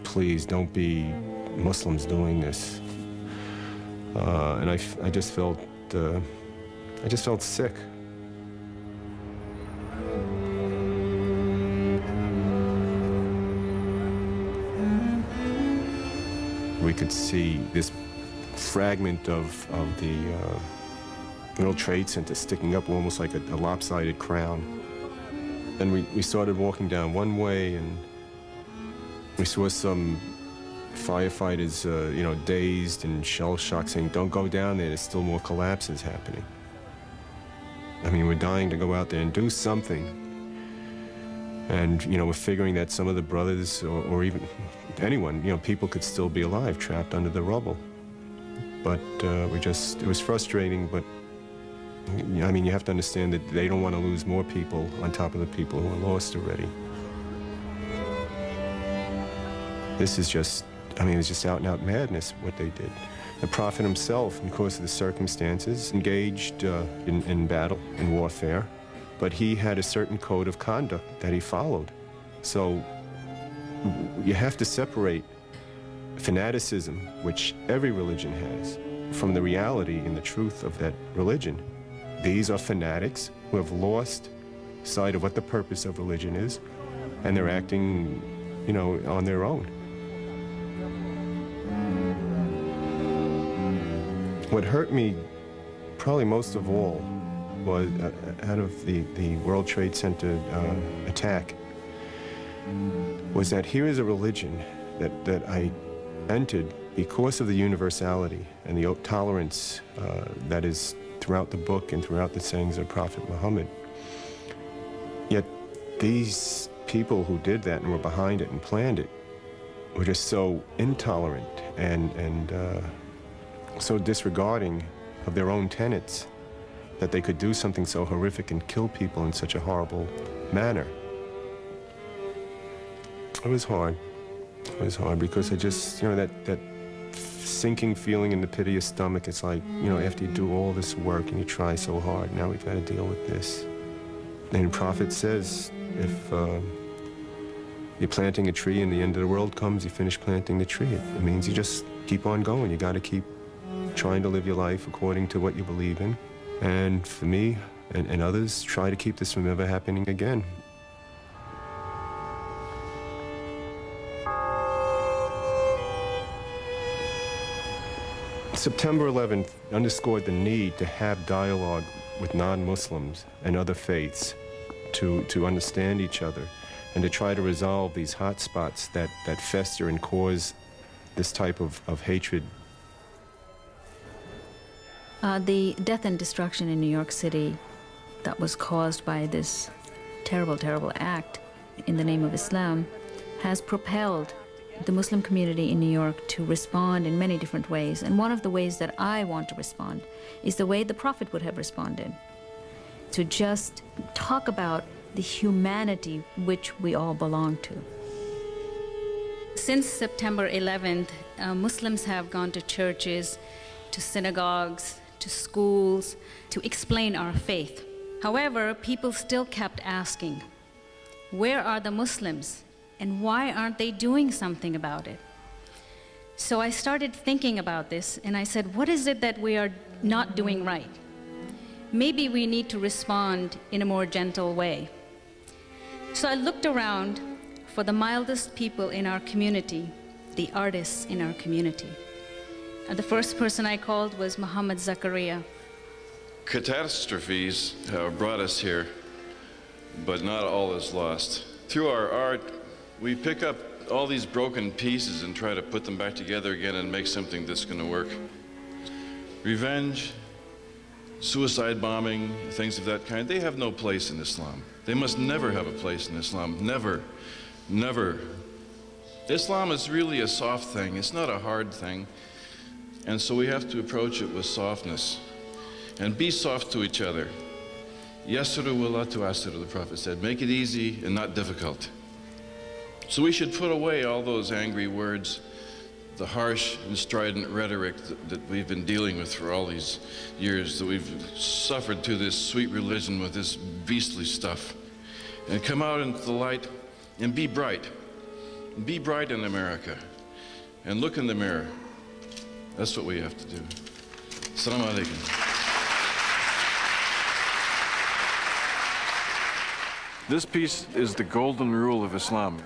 R: please don't be Muslims doing this. And I just felt sick. We could see this fragment of the World Trade Center sticking up almost like a lopsided crown. And we started walking down one way, and we saw some firefighters, you know, dazed and shell-shocked, saying, "Don't go down there, there's still more collapses happening." I mean, we're dying to go out there and do something. And, you know, we're figuring that some of the brothers, or even anyone, you know, people could still be alive, trapped under the rubble. But it was frustrating, but, I mean, you have to understand that they don't want to lose more people on top of the people who are lost already. This is just, I mean, it's just out-and-out madness, what they did. The Prophet himself, because of the circumstances, engaged in battle, in warfare, but he had a certain code of conduct that he followed. So you have to separate fanaticism, which every religion has, from the reality and the truth of that religion. These are fanatics who have lost sight of what the purpose of religion is, and they're acting, you know, on their own. What hurt me probably most of all was, out of the World Trade Center attack was that here is a religion that I entered because of the universality and the tolerance that is throughout the book and throughout the sayings of Prophet Muhammad. Yet these people who did that and were behind it and planned it were just so intolerant and so disregarding of their own tenets that they could do something so horrific and kill people in such a horrible manner. It was hard. It was hard because I just, that sinking feeling in the pit of your stomach, it's like, after you do all this work and you try so hard, now we've got to deal with this. And the Prophet says, if you're planting a tree and the end of the world comes, you finish planting the tree. It means you just keep on going. You got to keep trying to live your life according to what you believe in. And for me and others, try to keep this from ever happening again. September 11th underscored the need to have dialogue with non-Muslims and other faiths to understand each other and to try to resolve these hot spots that fester and cause this type of hatred.
F: The death and destruction in New York City that was caused by this terrible, terrible act in the name of Islam has propelled the Muslim community in New York to respond in many different ways. And one of the ways that I want to respond is the way the Prophet would have responded, to just talk about the humanity which we all belong to. Since September 11th, Muslims have gone to churches, to synagogues, to schools, to explain our faith. However, people still kept asking, where are the Muslims? And why aren't they doing something about it? So I started thinking about this, and I said, what is it that we are not doing right? Maybe we need to respond in a more gentle way. So I looked around for the mildest people in our community, the artists in our community. And the first person I called was Muhammad Zakaria.
S: Catastrophes have brought us here, but not all is lost. Through our art, we pick up all these broken pieces and try to put them back together again and make something that's going to work. Revenge, suicide bombing, things of that kind, they have no place in Islam. They must never have a place in Islam. Never. Never. Islam is really a soft thing. It's not a hard thing. And so we have to approach it with softness. And be soft to each other. Yasru wa la tu'asiru, the Prophet said. Make it easy and not difficult. So we should put away all those angry words, the harsh and strident rhetoric that we've been dealing with for all these years, that we've suffered through this sweet religion with this beastly stuff. And come out into the light and be bright. Be bright in America. And look in the mirror. That's what we have to do. Assalamu alaikum. This piece is the golden rule of Islam.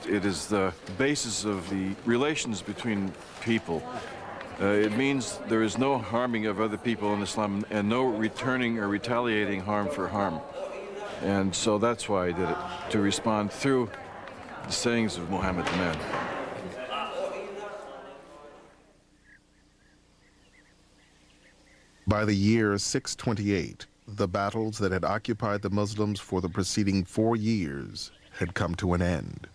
S: It is the basis of the relations between people. It means there is no harming of other people in Islam and no returning or retaliating harm for harm. And so that's why I did it, to respond through the sayings of Muhammad the man.
A: By the year 628, the battles that had occupied the Muslims for the preceding 4 years had come to an end.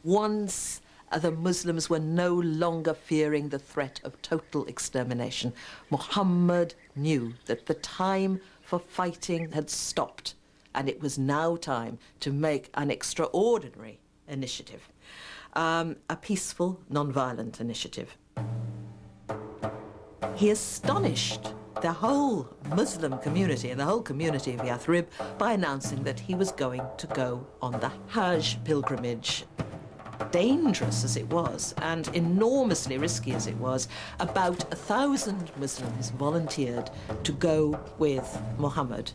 B: Once the Muslims were no longer fearing the threat of total extermination. Muhammad knew that the time for fighting had stopped, and it was now time to make an extraordinary initiative, a peaceful, non-violent initiative. He astonished the whole Muslim community and the whole community of Yathrib by announcing that he was going to go on the Hajj pilgrimage. Dangerous as it was and enormously risky as it was, about 1,000 Muslims volunteered to go with Muhammad.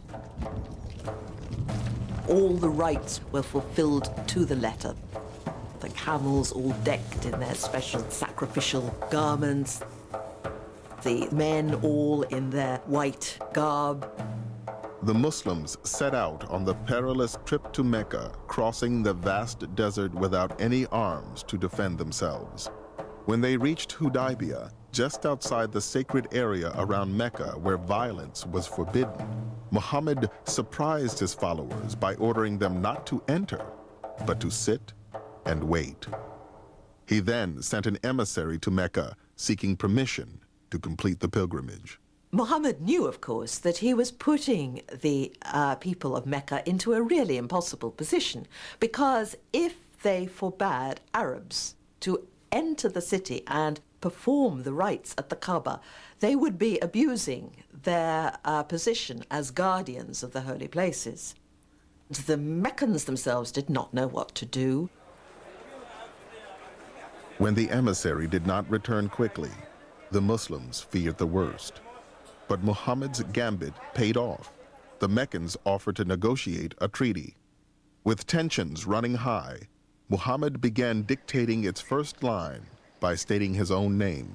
B: All the rites were fulfilled to the letter. The camels all decked in their special sacrificial garments. the men all in their white garb.
A: The Muslims set out on the perilous trip to Mecca, crossing the vast desert without any arms to defend themselves. When they reached Hudaybiyah, just outside the sacred area around Mecca where violence was forbidden, Muhammad surprised his followers by ordering them not to enter, but to sit and wait. He then sent an emissary to Mecca seeking permission to complete the pilgrimage.
B: Muhammad knew, of course, that he was putting the people of Mecca into a really impossible position, because if they forbade Arabs to enter the city and perform the rites at the Kaaba, they would be abusing their position as guardians of the holy places. The Meccans themselves did not know what to do.
A: When the emissary did not return quickly, the Muslims feared the worst. But Muhammad's gambit paid off. The Meccans offered to negotiate a treaty. With tensions running high, Muhammad began dictating its first line by stating his own name.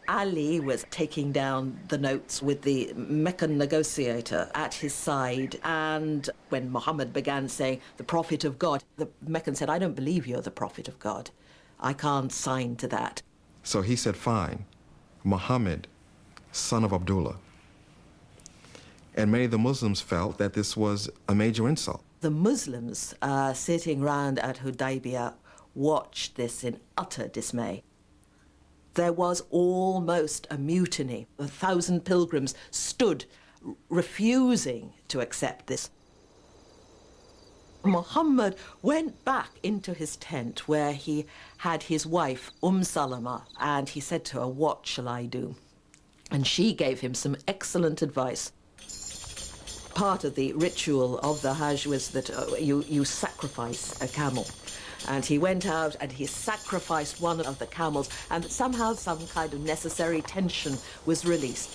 B: Ali was taking down the notes with the Meccan negotiator at his side, and when Muhammad began saying, "The Prophet of God," the Meccan said, "I don't believe you're the Prophet of God. I can't sign to that."
D: So he said, "Fine, Muhammad, son of Abdullah." And many of the Muslims felt that this was a major insult.
B: The Muslims sitting round at Hudaybiyah watched this in utter dismay. There was almost a mutiny. 1,000 pilgrims stood refusing to accept this. Muhammad went back into his tent where he had his wife, Salama, and he said to her, "What shall I do?" And she gave him some excellent advice. Part of the ritual of the Hajj was that you sacrifice a camel. And he went out and he sacrificed one of the camels, and somehow some kind of necessary tension was released.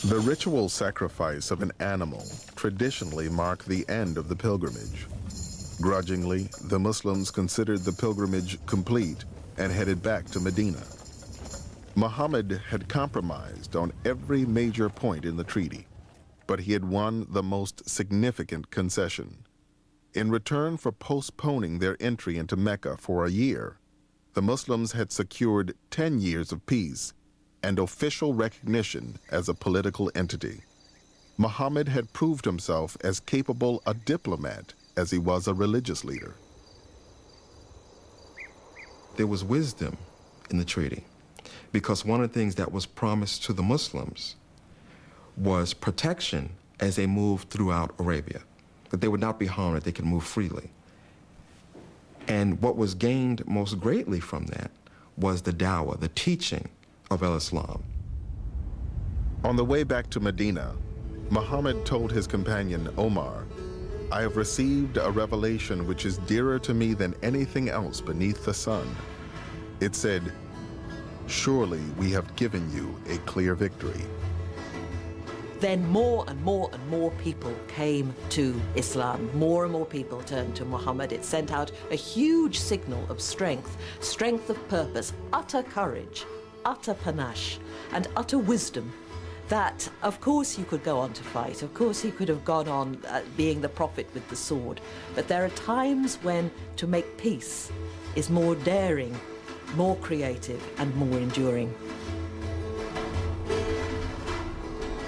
A: The ritual sacrifice of an animal traditionally marked the end of the pilgrimage. Grudgingly, the Muslims considered the pilgrimage complete and headed back to Medina. Muhammad had compromised on every major point in the treaty, but he had won the most significant concession. In return for postponing their entry into Mecca for a year, the Muslims had secured 10 years of peace and official recognition as a political entity. Muhammad had proved himself as capable a diplomat as he was a religious leader.
D: There was wisdom in the treaty, because one of the things that was promised to the Muslims was protection as they moved throughout Arabia, that they would not be harmed, that they could move freely. And what was gained most greatly from that was the dawah, the teaching of al-Islam.
A: On the way back to Medina, Muhammad told his companion Omar, "I have received a revelation which is dearer to me than anything else beneath the sun." It said, "Surely we have given you a clear victory."
B: Then more and more and more people came to Islam. More and more people turned to Muhammad. It sent out a huge signal of strength, strength of purpose, utter courage, utter panache, and utter wisdom. That, of course, you could go on to fight. Of course, he could have gone on being the prophet with the sword. But there are times when to make peace is more daring, more creative, and more enduring.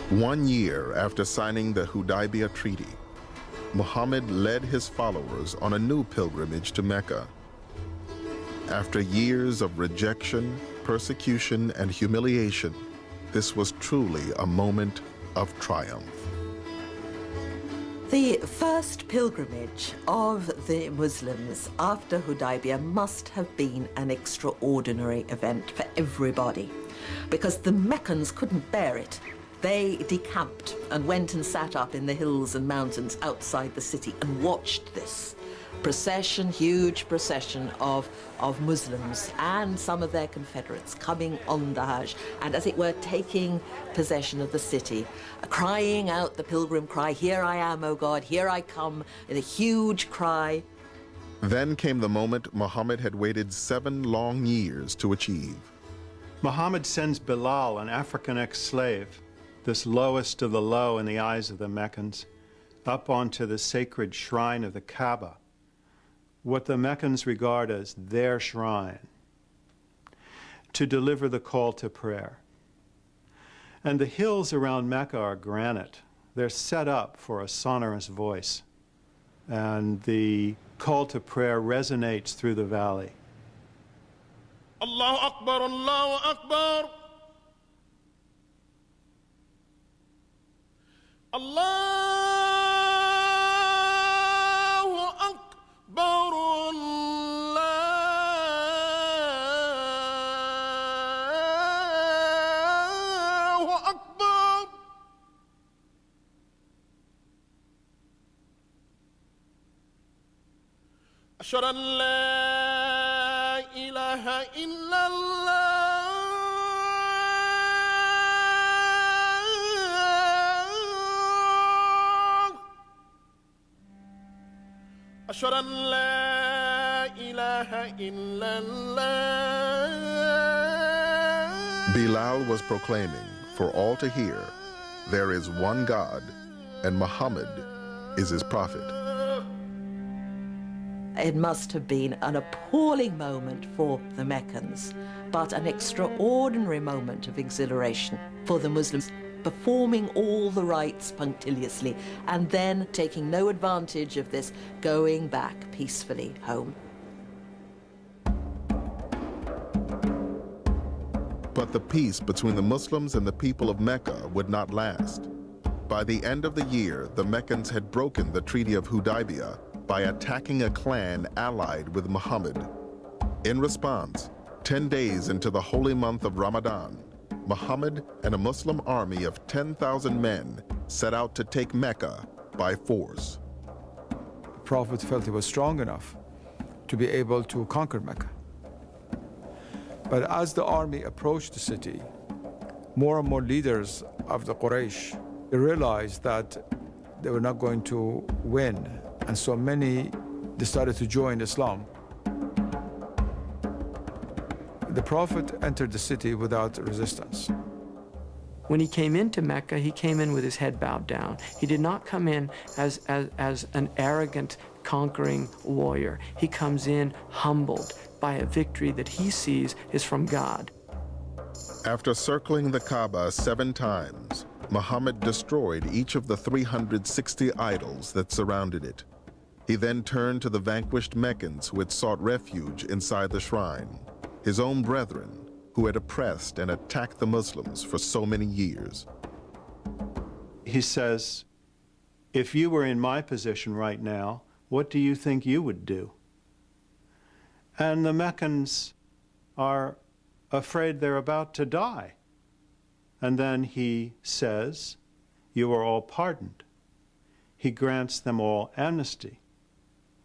A: 1 year after signing the Hudaybiyah Treaty, Muhammad led his followers on a new pilgrimage to Mecca. After years of rejection, persecution, and humiliation, this was truly a moment of triumph.
B: The first pilgrimage of the Muslims after Hudaybiyah must have been an extraordinary event for everybody, because the Meccans couldn't bear it. They decamped and went and sat up in the hills and mountains outside the city and watched this procession, huge procession of Muslims and some of their confederates coming on the Hajj, and as it were taking possession of the city, crying out the pilgrim cry, "Here I am, O God, here I come," in a huge cry.
A: Then came the moment Muhammad had waited 7 long years to achieve.
O: Muhammad sends Bilal, an African ex-slave, this lowest of the low in the eyes of the Meccans, up onto the sacred shrine of the Kaaba, what the Meccans regard as their shrine, to deliver the call to prayer. And the hills around Mecca are granite. They're set up for a sonorous voice. And the call to prayer resonates through the valley.
P: Allahu Akbar, Allahu Akbar. Allahu Akbar, Allahu Akbar. Ashhadu an la ilaha illallah. أشهد أن لا إله إلا الله.
A: Bilal was proclaiming for all to hear, there is one God, and Muhammad is his prophet.
B: It must have been an appalling moment for the Meccans, but an extraordinary moment of exhilaration for the Muslims, performing all the rites punctiliously and then taking no advantage of this, going back peacefully home.
A: But the peace between the Muslims and the people of Mecca would not last. By the end of the year, the Meccans had broken the Treaty of Hudaybiyah by attacking a clan allied with Muhammad. In response, 10 days into the holy month of Ramadan, Muhammad and a Muslim army of 10,000 men set out to take Mecca by force.
L: The Prophet felt he was strong enough to be able to conquer Mecca. But as the army approached the city, more and more leaders of the Quraysh realized that they were not going to win, and so many decided to join Islam. The Prophet entered the city without resistance.
J: When he came into Mecca, he came in with his head bowed down. He did not come in as an arrogant, conquering warrior. He comes in humbled by a victory that he sees is from God.
A: After circling the Kaaba 7 times, Muhammad destroyed each of the 360 idols that surrounded it. He then turned to the vanquished Meccans who had sought refuge inside the shrine, his own brethren who had oppressed and attacked the Muslims for so many years.
O: He says, if you were in my position right now, what do you think you would do? And the Meccans are afraid they're about to die. And then he says, you are all pardoned. He grants them all amnesty.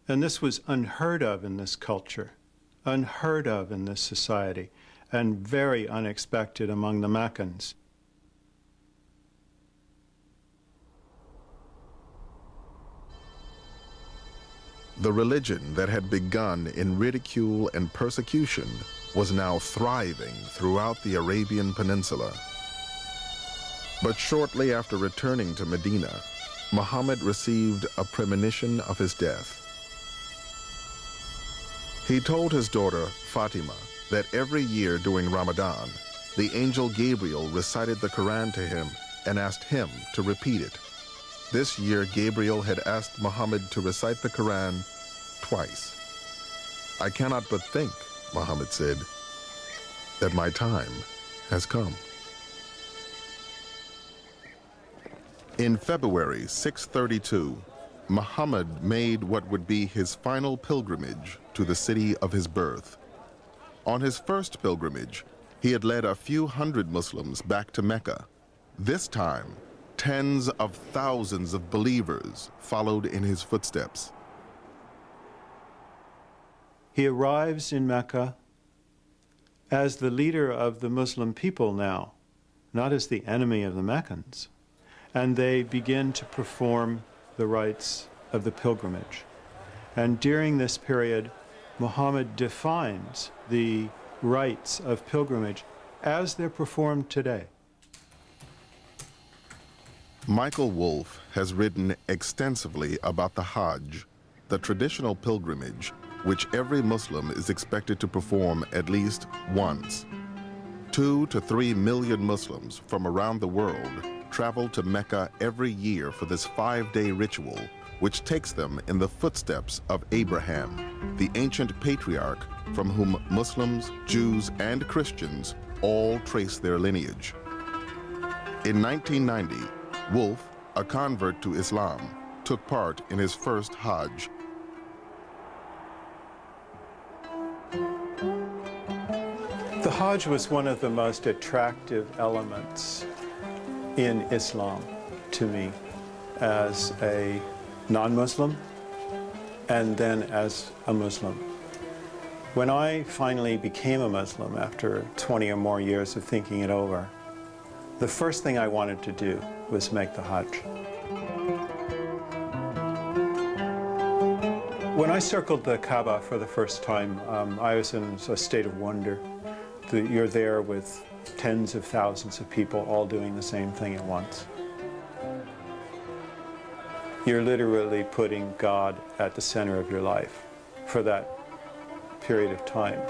O: And this was unheard of in this culture, unheard of in this society, and very unexpected among the Meccans.
A: The religion that had begun in ridicule and persecution was now thriving throughout the Arabian Peninsula. But shortly after returning to Medina, Muhammad received a premonition of his death. He told his daughter, Fatima, that every year during Ramadan, the angel Gabriel recited the Quran to him and asked him to repeat it. This year, Gabriel had asked Muhammad to recite the Quran twice. I cannot but think, Muhammad said, that my time has come. In February 632, Muhammad made what would be his final pilgrimage to the city of his birth. On his first pilgrimage, he had led a few hundred Muslims back to Mecca. This time, tens of thousands of believers followed in his footsteps.
O: He arrives in Mecca as the leader of the Muslim people now, not as the enemy of the Meccans. And they begin to perform the rites of the pilgrimage. And during this period, Muhammad defines the rites of pilgrimage as they're performed today.
A: Michael Wolff has written extensively about the Hajj, the traditional pilgrimage which every Muslim is expected to perform at least once. 2 to 3 million Muslims from around the world travel to Mecca every year for this 5-day ritual, which takes them in the footsteps of Abraham, the ancient patriarch from whom Muslims, Jews, and Christians all trace their lineage. In 1990, Wolff, a convert to Islam, took part in his first Hajj.
O: The Hajj was one of the most attractive elements in Islam to me as a non-Muslim and then as a Muslim. When I finally became a Muslim after 20 or more years of thinking it over, the first thing I wanted to do was make the Hajj. When I circled the Kaaba for the first time, I was in a state of wonder. You're there with tens of thousands of people all doing the same thing at once. You're literally putting God at the center of your life for that period of time.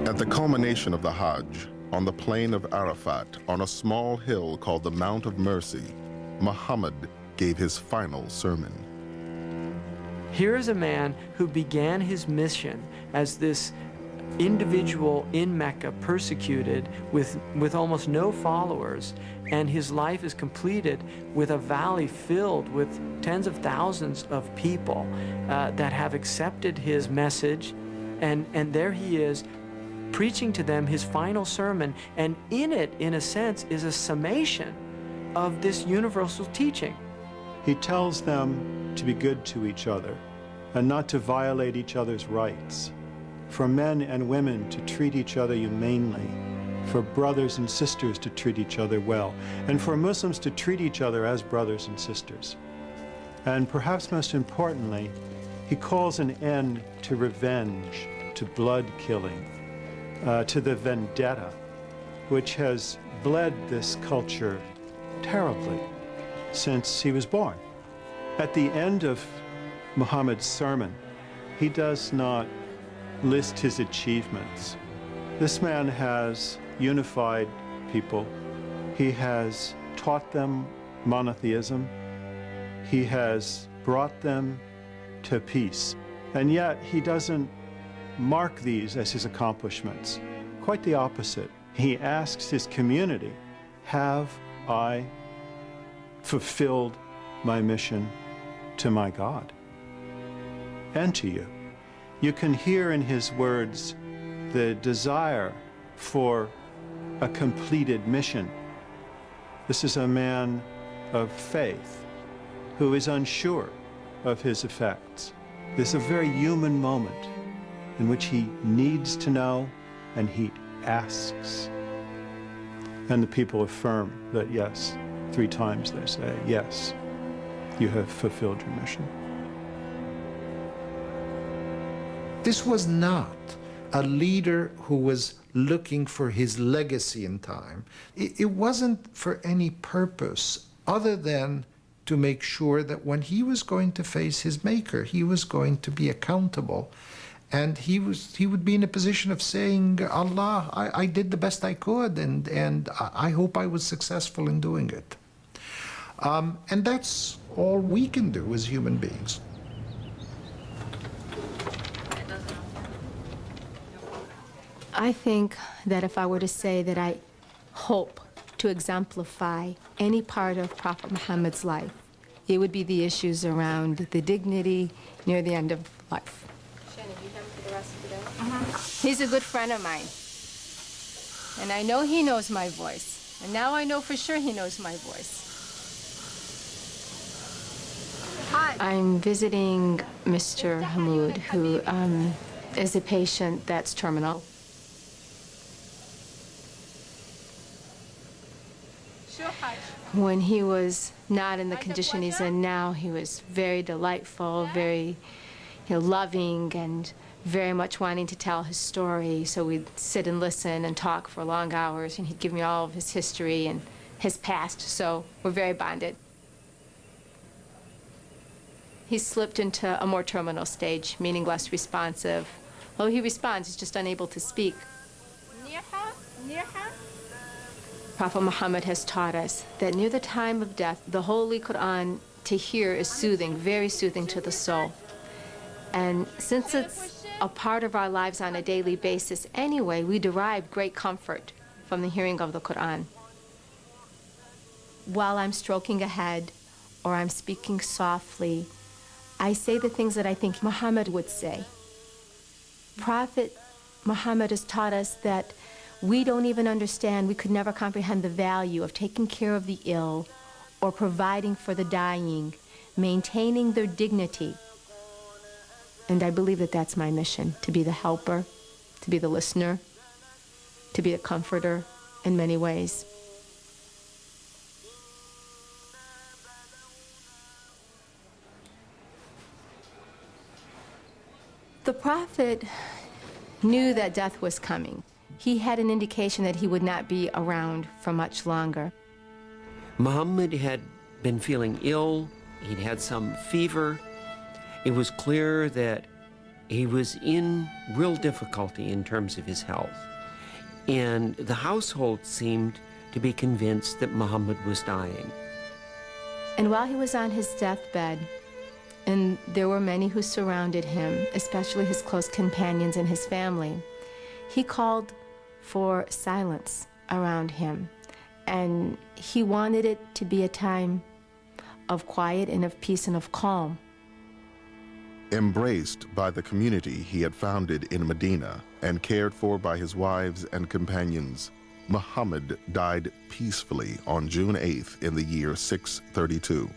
A: At the culmination of the Hajj, on the plain of Arafat, on a small hill called the Mount of Mercy, Muhammad gave his final sermon.
J: Here is a man who began his mission as this individual in Mecca, persecuted with almost no followers, and his life is completed with a valley filled with tens of thousands of people that have accepted his message, and there he is preaching to them his final sermon, and in it, in a sense, is a summation of this universal teaching.
O: He tells them to be good to each other and not to violate each other's rights, for men and women to treat each other humanely, for brothers and sisters to treat each other well, and for Muslims to treat each other as brothers and sisters. And perhaps most importantly, he calls an end to revenge, to blood killing, to the vendetta, which has bled this culture terribly since he was born. At the end of Muhammad's sermon, he does not list his achievements. This man has unified people. He has taught them monotheism. He has brought them to peace. And yet he doesn't mark these as his accomplishments. Quite the opposite. He asks his community, have I fulfilled my mission to my God and to you? You can hear in his words the desire for a completed mission. This is a man of faith who is unsure of his effects. This is a very human moment in which he needs to know and he asks. And the people affirm that yes, 3 times they say, yes, you have fulfilled your mission.
K: This was not a leader who was looking for his legacy in time. It wasn't for any purpose other than to make sure that when he was going to face his maker, he was going to be accountable. And he would be in a position of saying, Allah, I did the best I could, and I hope I was successful in doing it. And that's all we can do as human beings.
H: I think that if I were to say that I hope to exemplify any part of Prophet Muhammad's life, it would be the issues around the dignity near the end of life. He's a good friend of mine. And I know he knows my voice. And now I know for sure he knows my voice. Hi. I'm visiting Mr. Hamoud, who is a patient that's terminal. When he was not in the condition he's in now, he was very delightful, very loving, and very much wanting to tell his story. So we'd sit and listen and talk for long hours, and he'd give me all of his history and his past, so we're very bonded. He slipped into a more terminal stage, meaning less responsive. Well, he responds, he's just unable to speak. Prophet Muhammad has taught us that near the time of death, the Holy Quran to hear is soothing, very soothing to the soul. And since it's a part of our lives on a daily basis anyway, we derive great comfort from the hearing of the Quran. While I'm stroking a head or I'm speaking softly, I say the things that I think Muhammad would say. Prophet Muhammad has taught us that we don't even understand, we could never comprehend the value of taking care of the ill or providing for the dying, maintaining their dignity. And I believe that that's my mission, to be the helper, to be the listener, to be a comforter in many ways. The prophet knew that death was coming. He had an indication that he would not be around for much longer.
I: Muhammad had been feeling ill. He'd had some fever. It was clear that he was in real difficulty in terms of his health. And the household seemed to be convinced that Muhammad was dying.
H: And while he was on his deathbed, and there were many who surrounded him, especially his close companions and his family, he called for silence around him. And he wanted it to be a time of quiet and of peace and of calm.
A: Embraced by the community he had founded in Medina and cared for by his wives and companions, Muhammad died peacefully on June 8th in the year 632.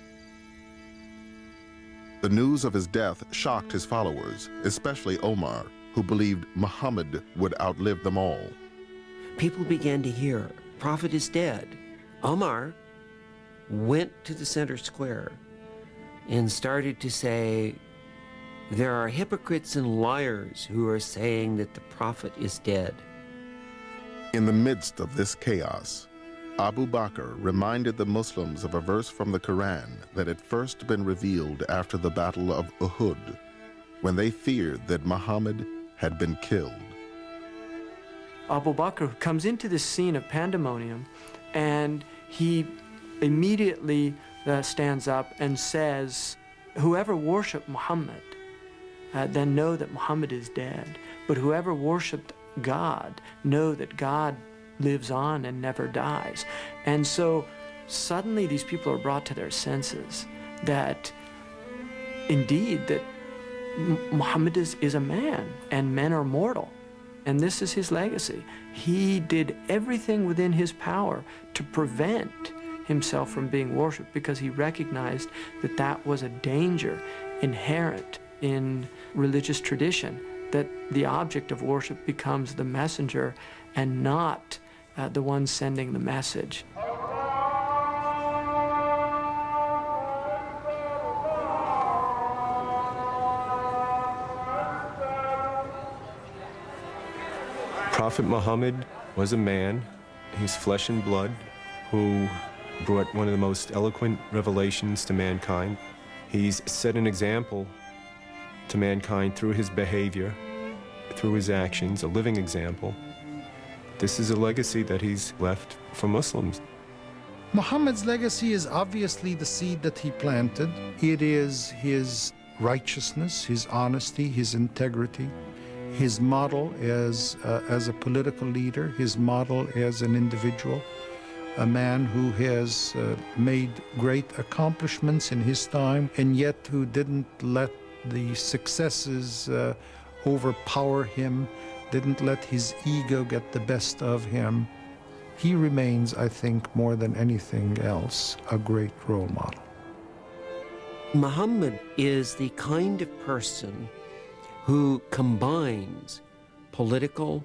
A: The news of his death shocked his followers, especially Omar, who believed Muhammad would outlive them all.
I: People began to hear, Prophet is dead. Omar went to the center square and started to say, there are hypocrites and liars who are saying that the Prophet is dead.
A: In the midst of this chaos, Abu Bakr reminded the Muslims of a verse from the Quran that had first been revealed after the Battle of Uhud, when they feared that Muhammad had been killed.
J: Abu Bakr comes into this scene of pandemonium, and he immediately stands up and says, whoever worshiped Muhammad, then know that Muhammad is dead. But whoever worshiped God, know that God lives on and never dies. And so suddenly these people are brought to their senses that indeed that Muhammad is a man, and men are mortal. And this is his legacy. He did everything within his power to prevent himself from being worshipped because he recognized that that was a danger inherent in religious tradition, that the object of worship becomes the messenger and not the one sending the message.
R: Prophet Muhammad was a man, he's flesh and blood, who brought one of the most eloquent revelations to mankind. He's set an example to mankind through his behavior, through his actions, a living example. This is a legacy that he's left for Muslims.
K: Muhammad's legacy is obviously the seed that he planted. It is his righteousness, his honesty, his integrity, his model as a political leader, his model as an individual, a man who has made great accomplishments in his time, and yet who didn't let the successes overpower him, didn't let his ego get the best of him. He remains, I think, more than anything else, a great role model.
I: Muhammad is the kind of person who combines political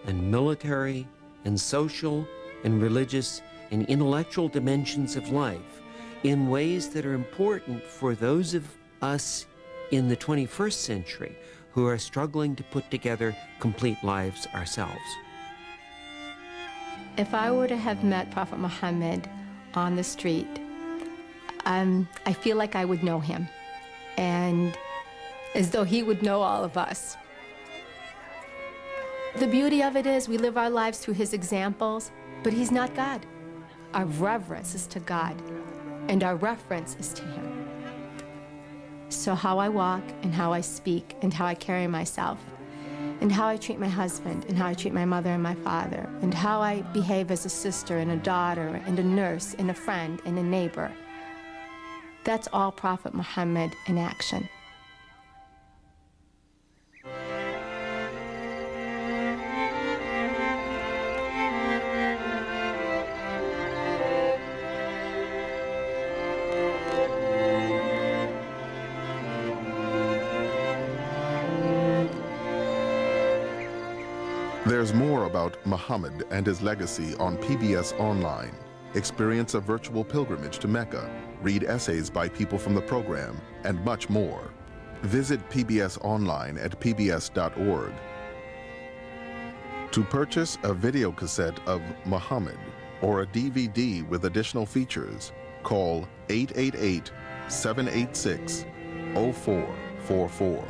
I: and military and social and religious and intellectual dimensions of life in ways that are important for those of us in the 21st century who are struggling to put together complete lives ourselves.
H: If I were to have met Prophet Muhammad on the street, I feel like I would know him, and as though he would know all of us. The beauty of it is we live our lives through his examples, but he's not God. Our reverence is to God, and our reference is to him. So how I walk and how I speak and how I carry myself and how I treat my husband and how I treat my mother and my father and how I behave as a sister and a daughter and a nurse and a friend and a neighbor, that's all Prophet Muhammad in action.
A: There's more about Muhammad and his legacy on PBS Online. Experience a virtual pilgrimage to Mecca, read essays by people from the program, and much more. Visit PBS Online at pbs.org. To purchase a video cassette of Muhammad or a DVD with additional features, call 888-786-0444.